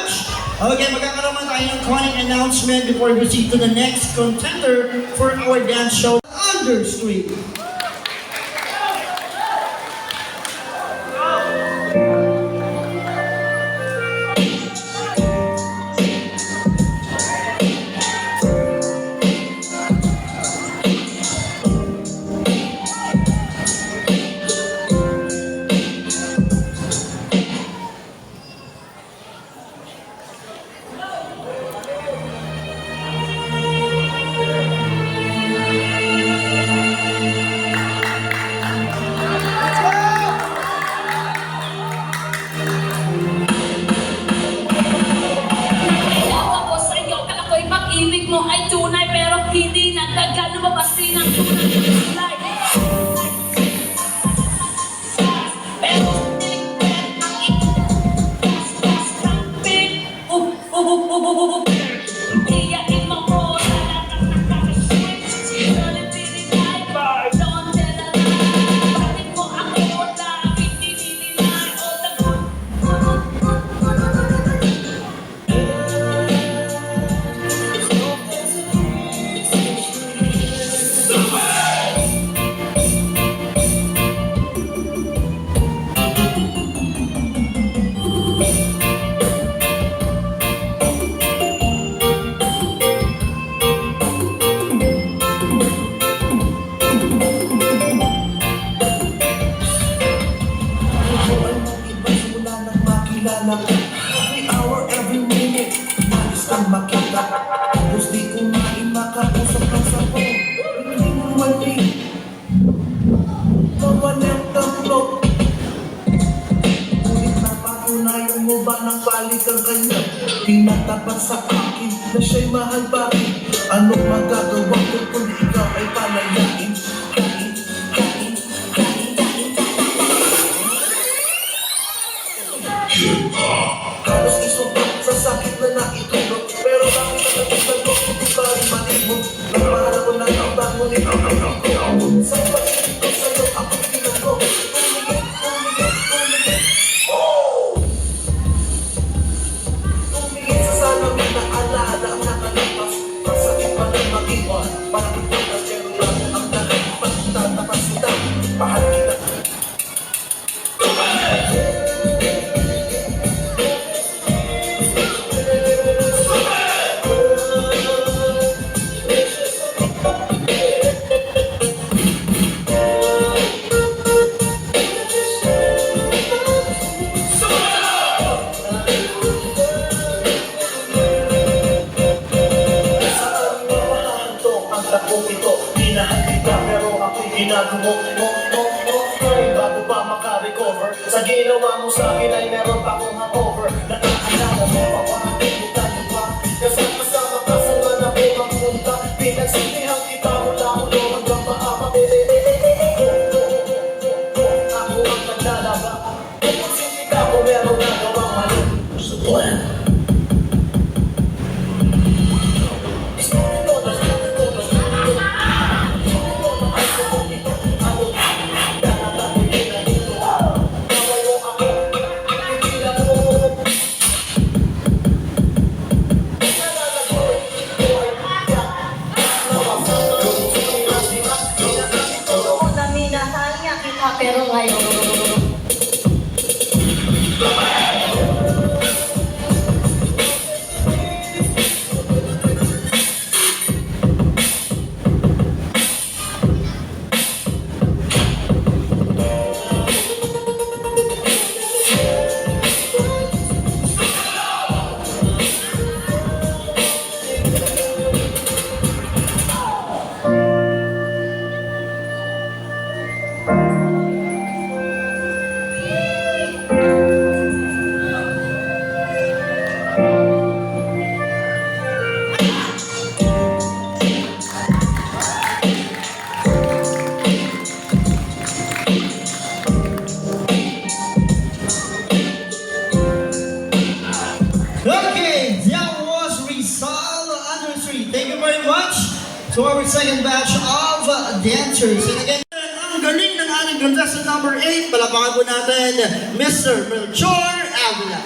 much. Okay, magkakaroon tayo ng calling announcement before we proceed to the next contender for our dance show, Understreet. Ewan ko sa iyo, kala ko'y pag-ibig mo ay tunay, pero hindi nagtagal, lumabas din ang tunay na kulay. Pero niligpet ang ikot-pit. Iyakin mo ko sa lakas ng kakaswit. Don't tell a lie. Bakit mo ako lagi dininay? All the good. Every hour, every minute, nais kang makita. Tapos di kumain, makausap kang sa phone. Hindi mo mali, kawalan kang log. Ngunit napatunayan mo ba ng balik ang kanya? Tinatapat sa akin na siya'y mahal pa rin. Anong magagawa ko kung ikaw ay palayain? Kain, kain, kain, kain, halos isumpah sa sakit na naitulog. Pero bakit nagkakita ko? Di ba rin manibog? Nagmahal ako ng tambang, ngunit ang ko. Sa pag-ibig ko sa'yo, ako'y pinagko. Tumigit, tumigit, tumigit. Tumigit sa salamin na alaala ang nakalapas. Masakit pa ng mag-iwan. Parang ito na pero lang ang nalapas. Tatapas kita, mahal kita. Bago pa makarecover sa ginawa mo sa akin ay meron pa akong hangover. Nakakilala mo pa parang pinutan pa. Kasama ka sa mga ako magpunta. Pinagsindihan kita mula ulo hanggang maama. Ako ang naglalaba. Kung sinti ka kung meron na gawang mali. Sa plan. Pero ngayon, to our second batch of dancers. And again, ang galing ng ating contestant number 8. Palapakan po natin, Mr. Melchor Avila.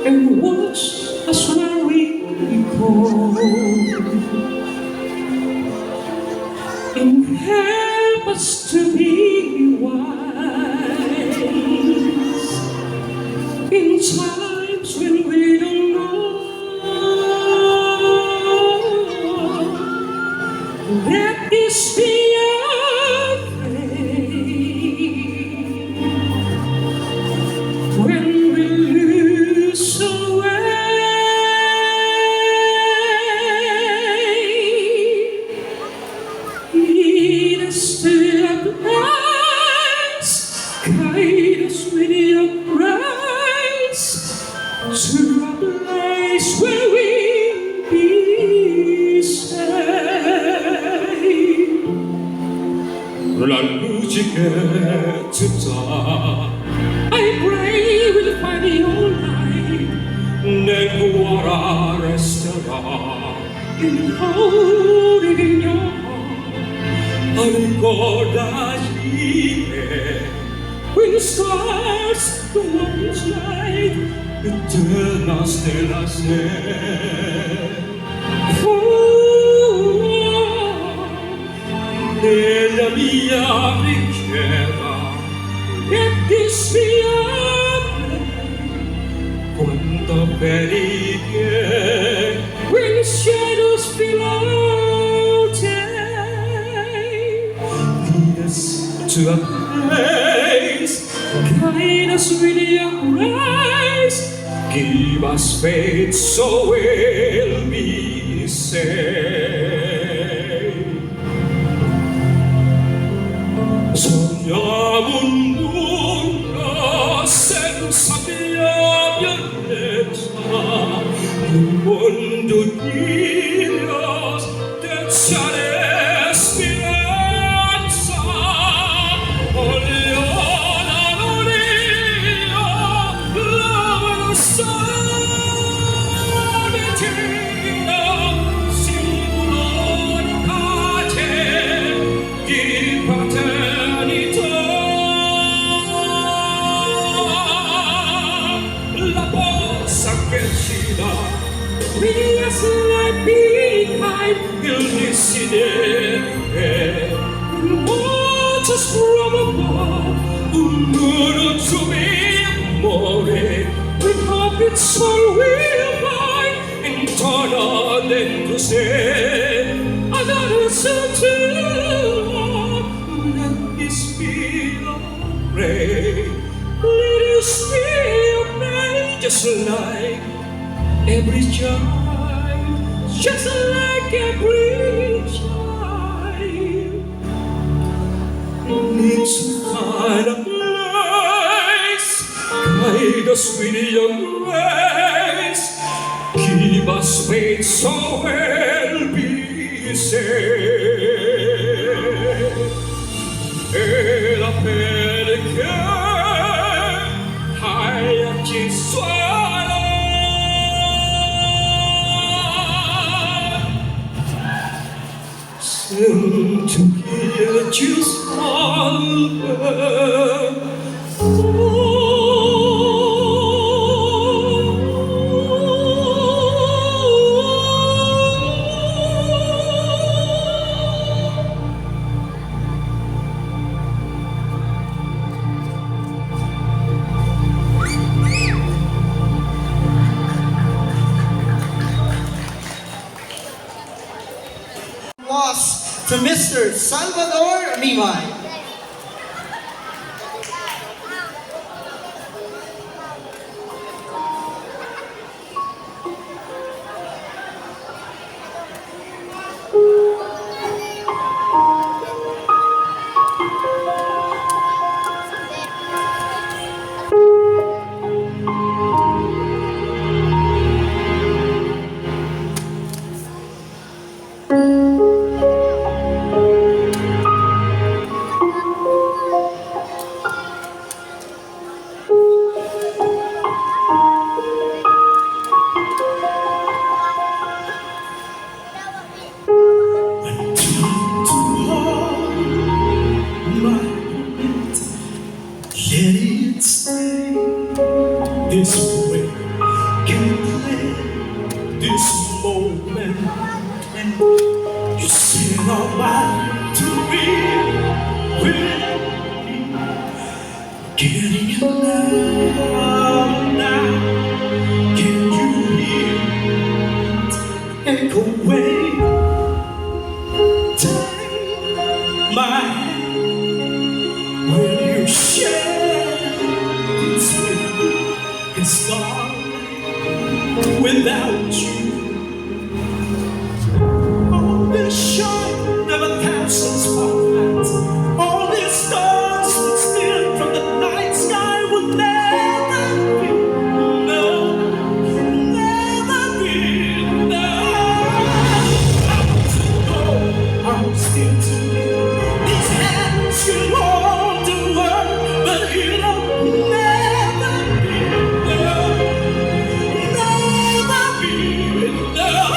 and watch us where we go. And help us to be wise in times when we don't know. Let this be our faith when we lose our way. Lead us to a place, guide us with your grace, to a place where we'll be saved. La luce che ci dà, I pray we'll find your light, nel cuore resterà, encoded in your heart. Ricordaci che when the stars go up in light, eterna stella sei. Nella mia preghiera, let this be our quanta perighe, when the shadows fill our day. Lead us to a place, guide us with your grace, give us faith so we'll be saved. Sogniamo un mondo senza via pianeta, un mondo di Dios, senza speranza. Oliona, l'onia, la solitudine, simbolo di pace, di fraternità. La forza che ci dà, riesce a behind il dissidere, waters from above, un muro to be amore, with hope its soul will find, intorno dentro sé, another soul to love. Let this be our prayer, let us be obeyed, just like every child, just like every child needs to find a place, guide us with your grace, give us faith so we'll be saved. E la pena che hai a chi suona, sent to hear you To Mr. Salvador Mimay. Let it stay this way. this moment. You said alright to me, getting it now. Can you hear it echoing? Take my hand. Will you share this with me? 'Cause darling, without you, all this shine of a thousand spotlights, all these stars that steal from the night sky will never be enough, never be enough. I'm still too near. These hands can hold the world, but it'll never be enough, never be enough.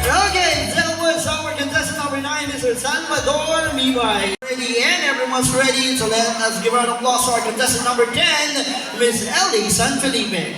Okay, that was our contestant number 9, Mr. Salvador Mibay. Ready, and everyone's ready, so let us give a round of applause to our contestant number 10, Miss Ellie San Felipe.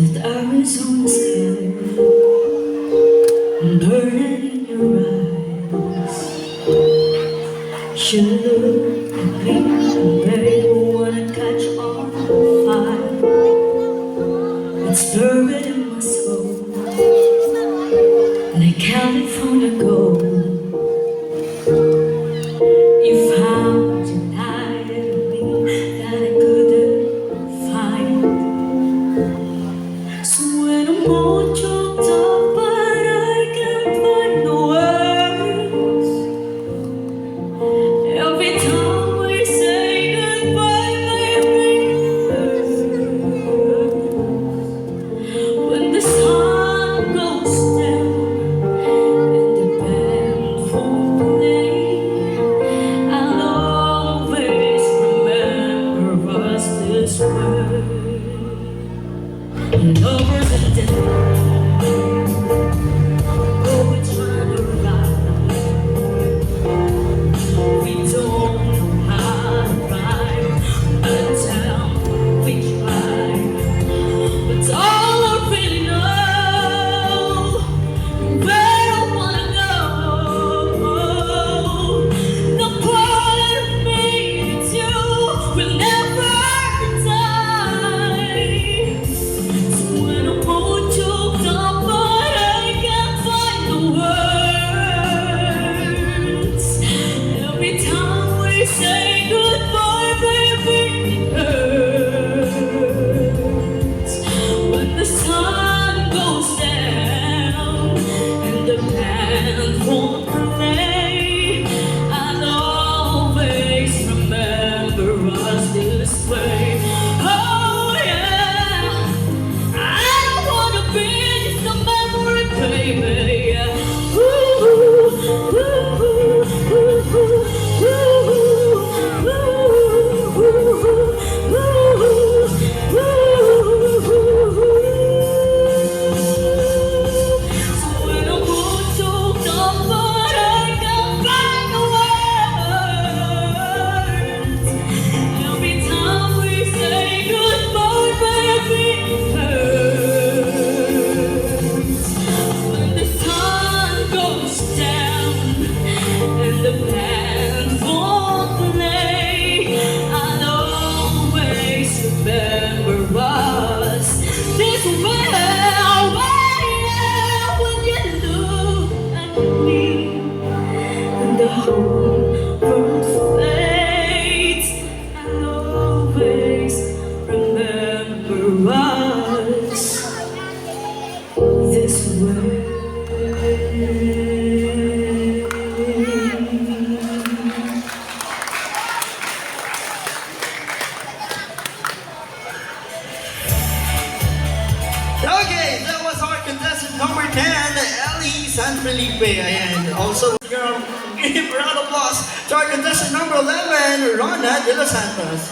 The Arizona sky burning in your eyes. You look at me and make me wanna catch on fire. It's buried in my soul like California gold. You found an eye in me that I couldn't find. So when I'm all choked up but I can't find the words, every time we say play. I'll always remember us this way. Oh yeah, I don't wanna be just a memory, baby. Ooh, ooh, ooh, ooh, the whole world fades. I'll always remember us this way. Okay, that was our contestant number 10, Ellie San Felipe. And also, give a round of applause to our contestant number 11, Rona De Los Santos.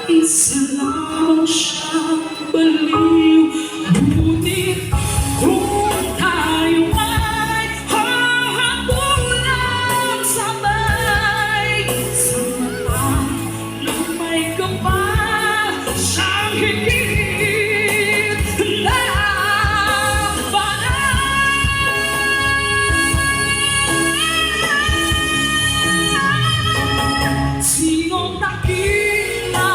isa lamang siyang baliw. Ngunit kung tayo ay hahabulang sabay, saan lumay ka pa siyang higit na Sino nakita?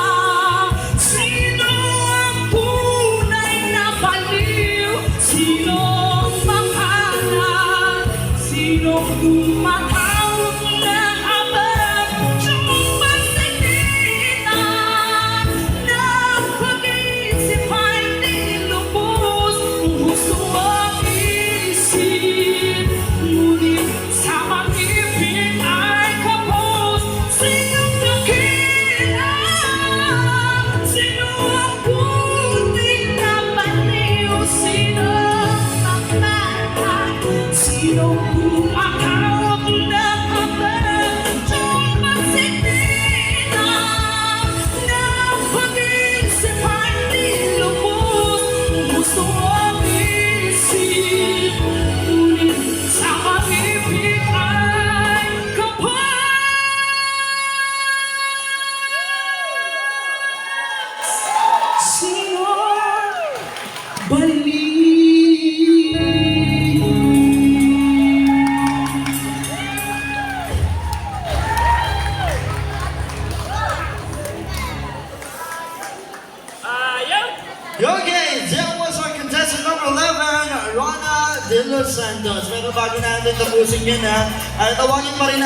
Sino ang tunay na baliw? Sino ang makalat? Sino tumatawag na habang sumasalita? Ng pag-iisip ay nilubos ang gusto ang isip, ngunit sa pag-ibig ay kapos. Sino nakita? Sino ang tunay na baliw? Sino ang makalat? Sino tumatawag na habang sumasalita? Ng pag-iisip ay nilubos ang gusto ang isip, ngunit sa pag-ibig ay kapos. Sino baliw? Okay, that was our contestant number 11, Rona De Los Santos. Pero bago natin tapusin yun tawagin pa rin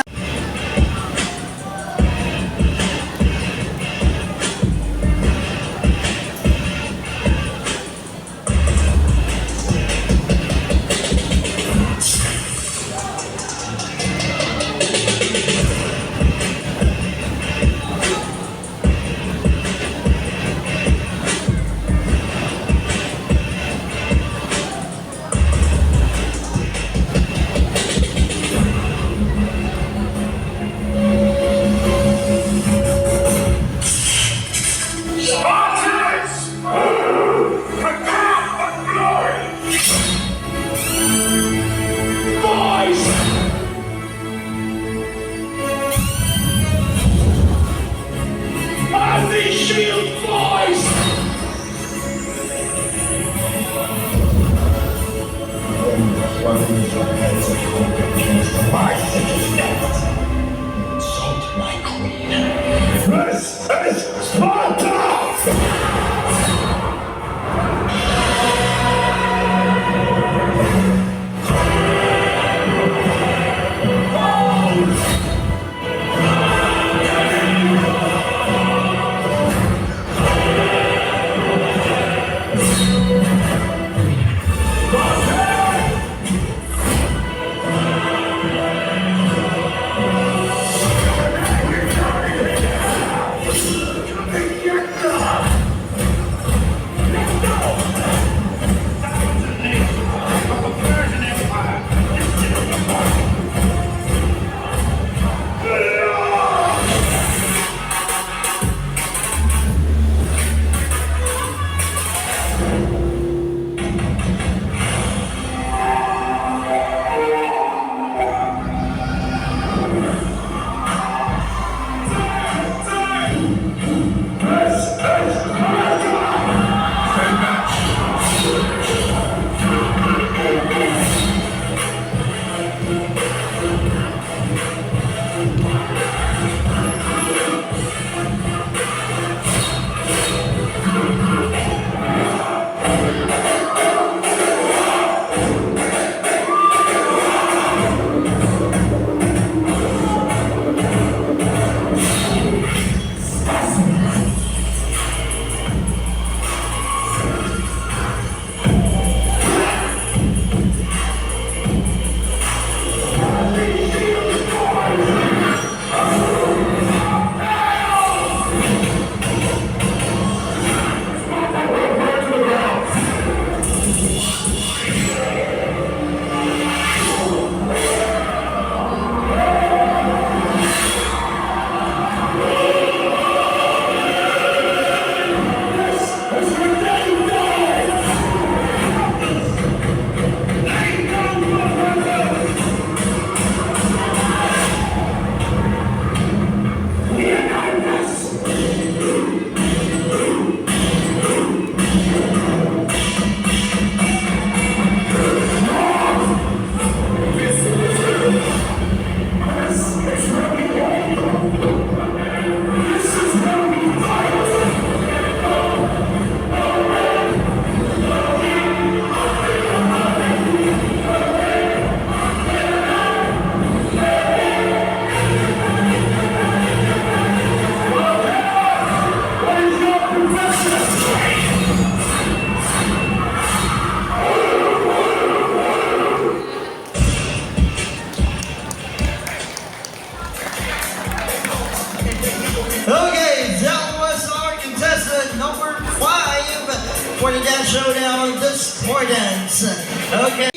showdown, the Spartans. Okay.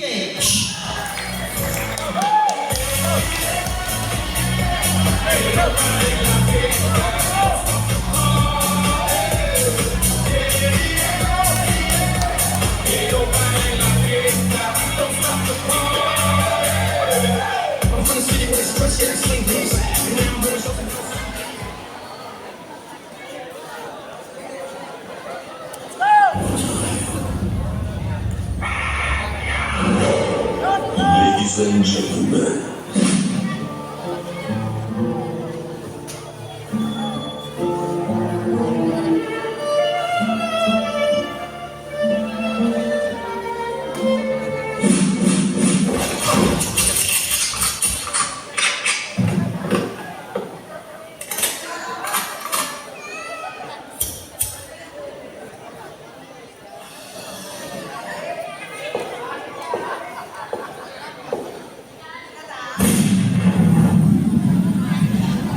Ladies and gentlemen,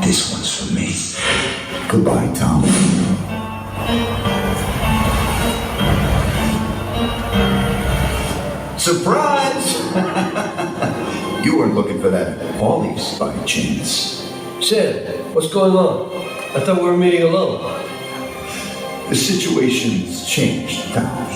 this one's for me. Goodbye, Tom. Surprise! You weren't looking for that Paulie's by chance. Sid, what's going on? I thought we were meeting alone. The situation's changed, Tom.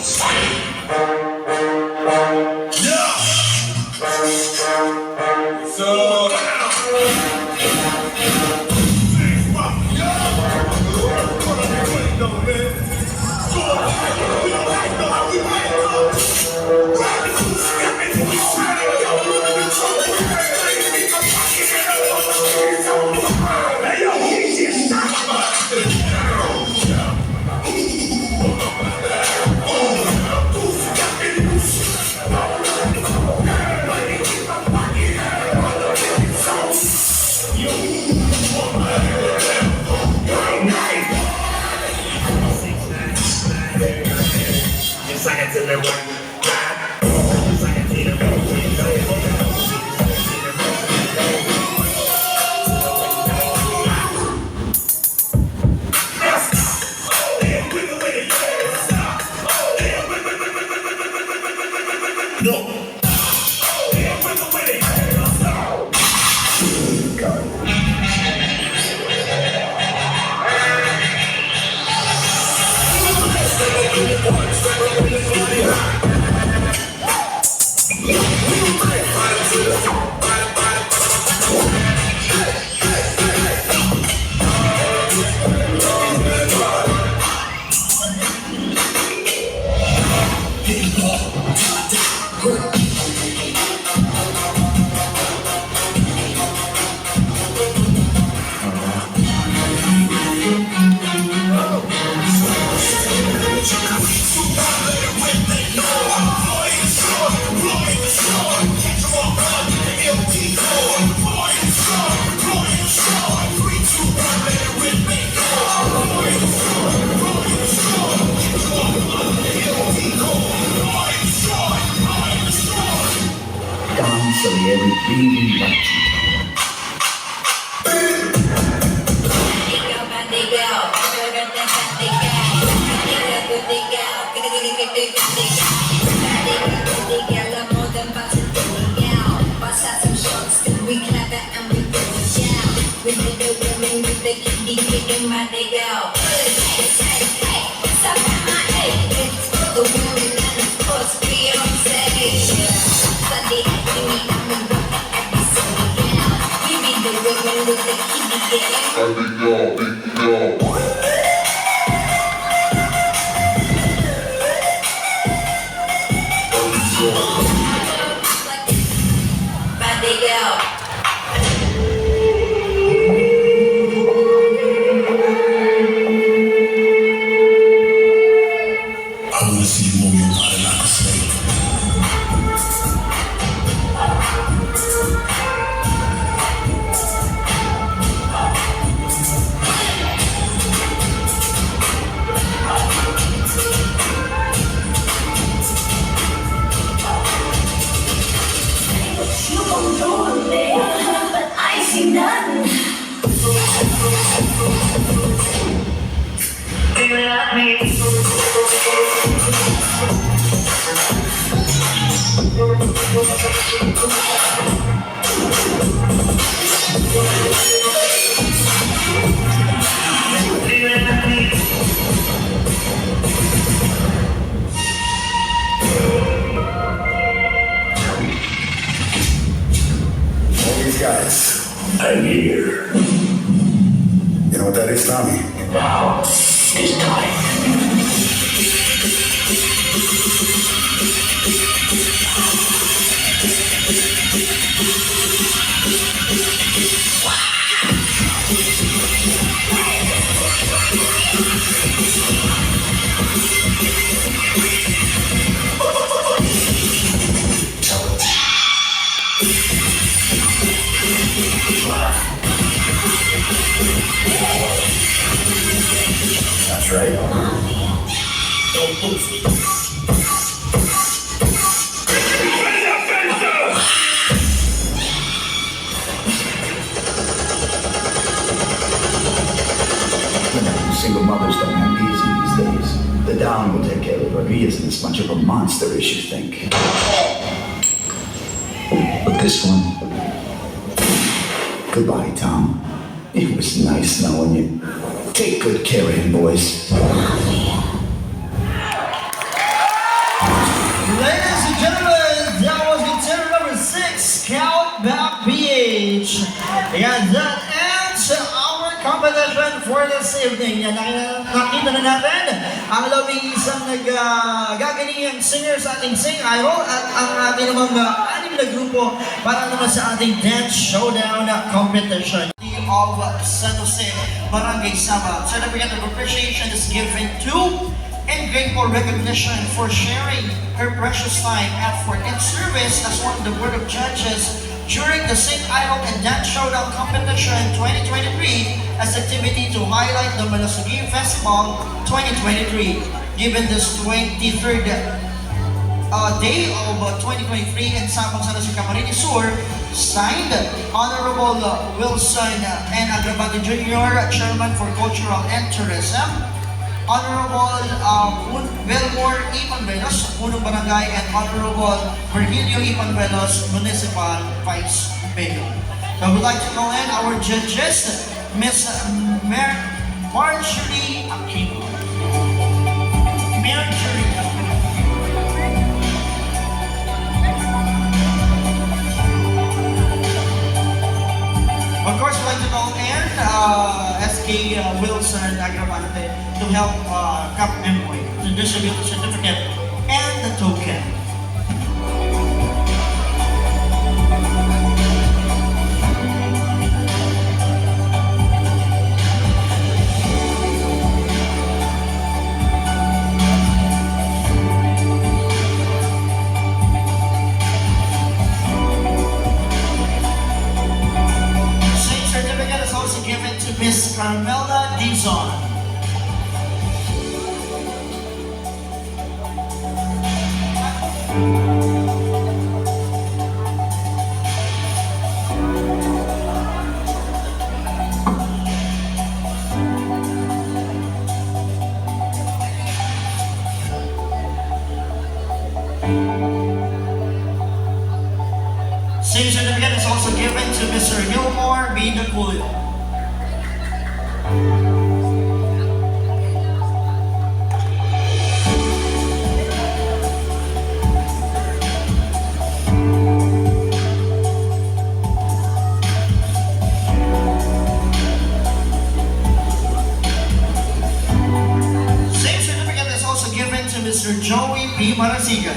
Don Salieri really likes you. I wanna see you move your body like a snake. You control me, but I see none. Do you love me? All these guys. I'm here. You know what that is, Tommy? Now is time. That's right. Don't move. Single mothers don't have easy these days. The Down will take care of it, but he isn't as much of a monster as you think. But this one, goodbye, Tom. It was nice knowing you. Take good care of him, boys. Ladies and gentlemen, that was contender number 6, Countback PH. And that ends our competition for this evening. Yan, nakita na natin ang labing isang nagagalingang singer sa ating Sing Idol at ang ating namang 6 na grupo para naman sa ating Dance Showdown competition of San Jose Barangay Sabah. Certificate of appreciation is given to and grateful recognition for sharing her precious time, effort, and service as one of the Board of Judges during the Sing Idol and Dance Showdown competition 2023 as activity to highlight the Malasugi Festival 2023. Given this 23rd day of 2023 in Sabang San Jose, Camarines Sur, signed Honorable Wilson and Agrabado Jr., Chairman for Cultural and Tourism, Honorable Belmore Ipanvelos, Punong Barangay, and Honorable Virgilio Ipanvelos, Municipal Vice Mayor. I would like to call in our judges, Miss Marjorie Aquino. Marjorie Aquino. Of course, we'd like to call in SK Wilson Agravante to help Cap Emboy to distribute the certificate and the token. Miss Carmela Dizon. Same certificate is also given to Mr. Gilmore B. Nakulio. Mr. Joey P. Marasigan.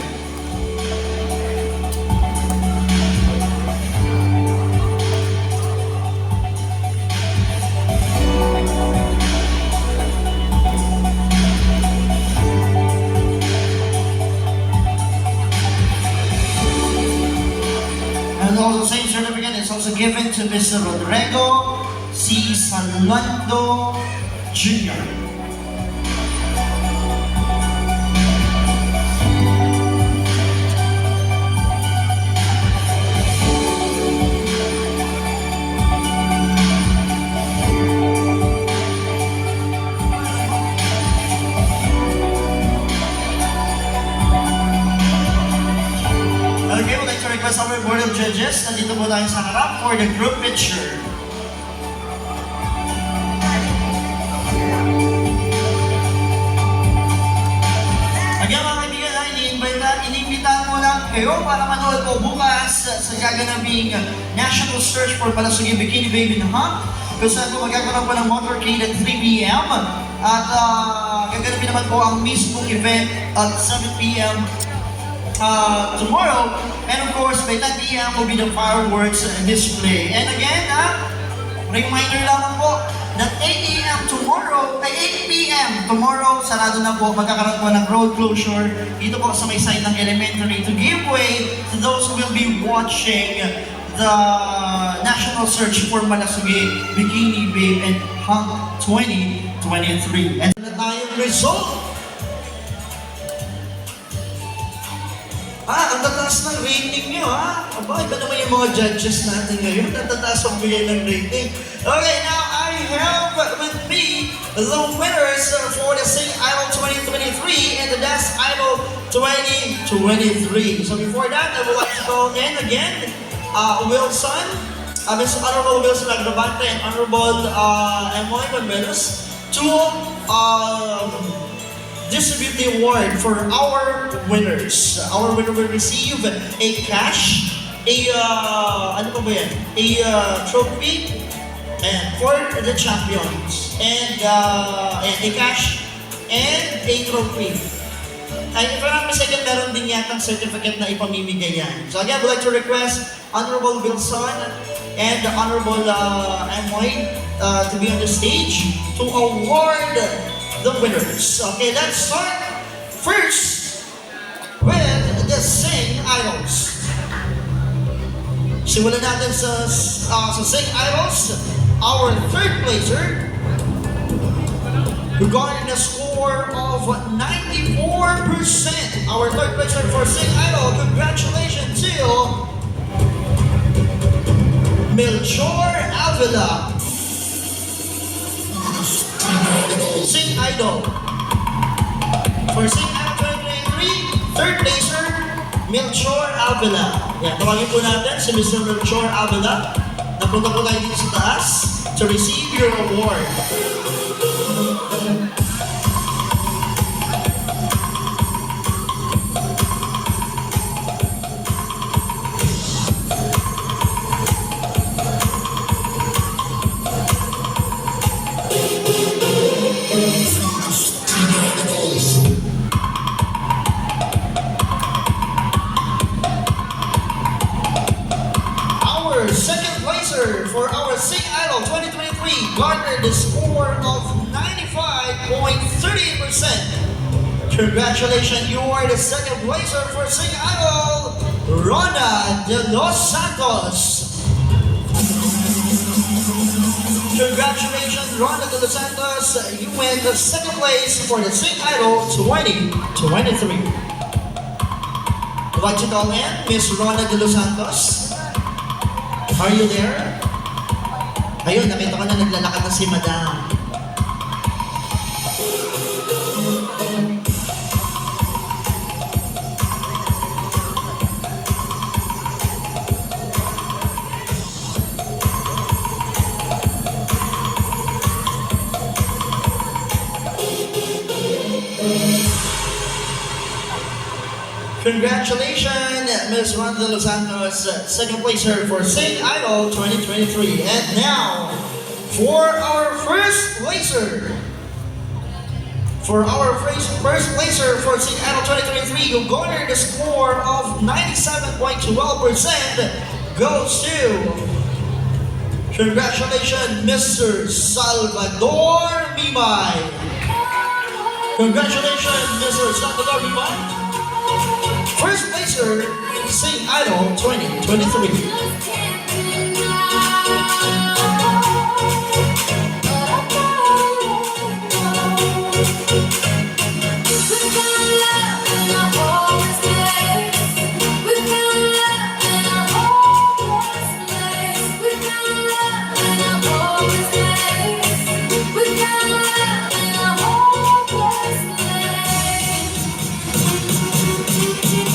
And also same certificate is also given to Mr. Rodrigo C. Salando Jr. judges, nandito po tayo sa harap for the group picture. Again mga kaibigan, iniimbitahan mo lang kayo para manood po bukas sa gaganaping National Search for Malasugi Bikini Baby na Hunt. Kung saan po magkakaroon po ng motorcade at 3 p.m. At gaganapin naman po ang mismong event at 7 p.m. Tomorrow. And of course, by 10 p.m. will be the fireworks display. And again, reminder lang po, that 8 a.m. tomorrow, ay 8 p.m. tomorrow, sarado na po, magkakaroon po ng road closure dito po sa may side ng elementary to give way to those who will be watching the National Search for Malasugi Bikini Babe and Hunt 2023. And na tayong result. Ang tataas ng rating nyo, ha? Aba, iba naman yung mga judges natin ngayon. Ang tataas ang bigay ng rating. Okay, now I have with me the winners for the Sing Idol 2023 and the Dance Idol 2023. So before that, I would like to call in again Wilson, Mr. Honorable Wilson Agravante and Honorable Emoy Manuelos to distribute the award for our winners. Our winner will receive a cash, ano pa ba yan? A trophy and for the champions, and a cash and a trophy. And if I'm not mistaken, meron din yatang certificate na ipamimigay yan. So again, I would like to request Honorable Wilson and the Honorable Emoy to be on the stage to award the winners. Okay, let's start first with the Sing Idols. Simulan natin sa Sing Idols. Our third placer who got a score of 94%. Our third placer for Sing Idol. Congratulations to Melchor Avila. Sing Idol. For Sing Idol 2023, third placer, Melchor Avila. Yan, tawagin po natin si Mr. Melchor Avila. Napunta po tayo dito sa taas to receive your award. For our Sing Idol 2023 garnered the score of 95.38%. Congratulations, you are the second placer for Sing Idol, Rona de los Santos. Congratulations, Rona de los Santos, you win the second place for the Sing Idol 2023. I'd like to call in Miss Rona de los Santos. Are you there? Ayun, nakita ko na naglalakad na si Madam. Congratulations, Ms. Rona de los Santos, second placer for Sing Idol 2023. And now, for our first placer. For our first placer for Sing Idol 2023, who garnered the score of 97.12% goes to, congratulations, Mr. Salvador Mimay. Congratulations, Mr. Salvador Mimay. First placer in Sing Idol 2023.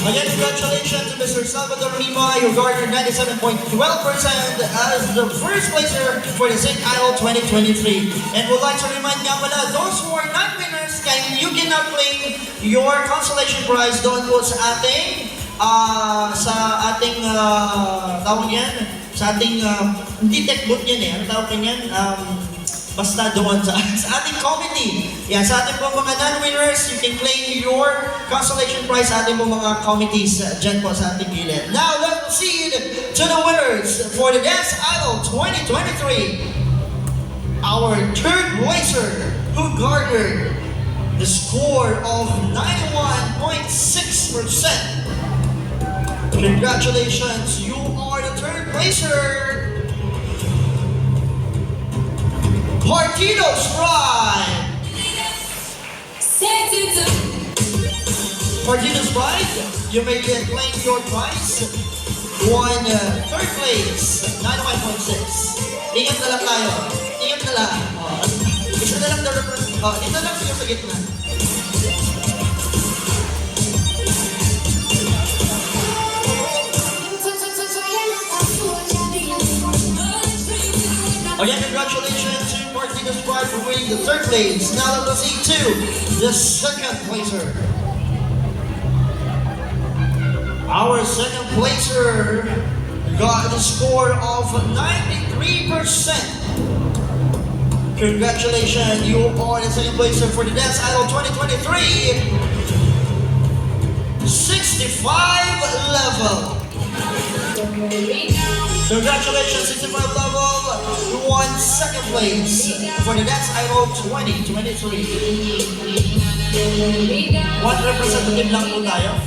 Again, congratulations to Mr. placer, Salvador Limay, who garnered 97.12% as the first placer for the St. Idol 2023. And would like to remind nga pala, those who are not winners, you cannot claim your consolation prize doon po sa ating tawag yan, sa ating, hindi tech booth yan eh, ano tawag yan? Basta doon sa ating committee. Yeah, sa ating pong mga non-winners, you can claim your consolation prize sa ating pong mga committees dyan po sa ating gilid. Now, let's proceed to the winners for the Dance Idol 2023. Our third placer, who garnered the score of 91.6%. Congratulations, you are the third placer. Partidos Pride! Partidos Pride, you may claim your prize. Won third place, 91.6. Ingat na lang tayo. Ingat na lang. Isa na lang na represent. Dito lang siya sa gitna. Again, congratulations to Partidos Pride for winning the third place. Now let's proceed to the second placer. Our second placer got a score of 93%. Congratulations, you are the second placer for the Dance Idol 2023 65 level. Congratulations, 65 level, you won second place for the Dance Idol 2023. One representative lang po tayo.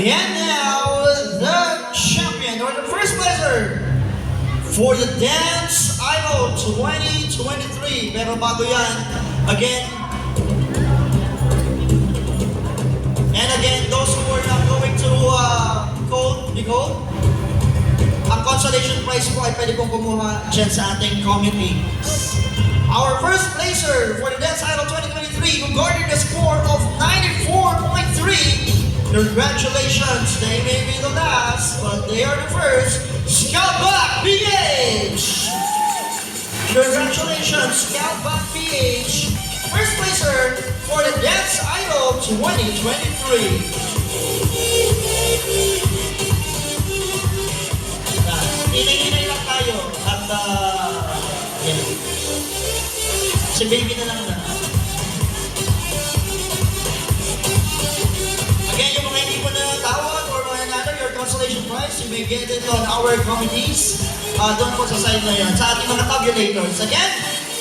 And now, the champion, or the first placer for the Dance Idol 2023. Pero bago yan, again, those who are not going to be called, ang consolation prize po ay pwede pong kumuha dyan sa ating committee. Our first placer for the Dance Idol 2023, who garnered a score of 94.3. Congratulations, they may be the last, but they are the first. Scoutback PH! Congratulations, Scoutback PH! First placer for the Dance Idol 2023. Hinay-hinay lang tayo at yan. Si baby na lang na. Again, yung mga hindi po na tawag or mga nanalo, your consolation prize, you may get it on our committees. Doon po sa side na yan, sa ating mga tabulators. Again,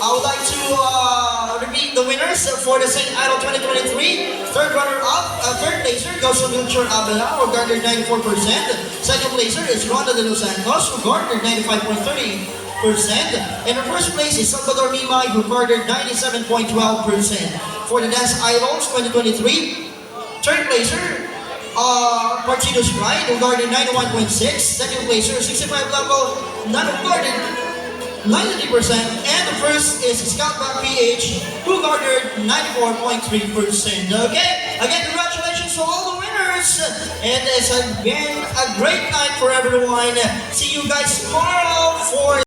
I would like to repeat the winners for the St. Idol 2023. Third runner-up, third placer goes to Wilshire Abela, who garnered 94%. Second placer is Ronda de los Santos, who garnered 95.30%. And the first place is Salvador Limay, who garnered 97.12%. For the Dance Idols 2023, third placer, Partidos Pride, who garnered 91.6%. Second placer, 65 level, not garnered 90%, and the first is Scoutback PH, who garnered 94.3%. Okay? Again, congratulations to all the winners. It has been a great night for everyone. See you guys tomorrow for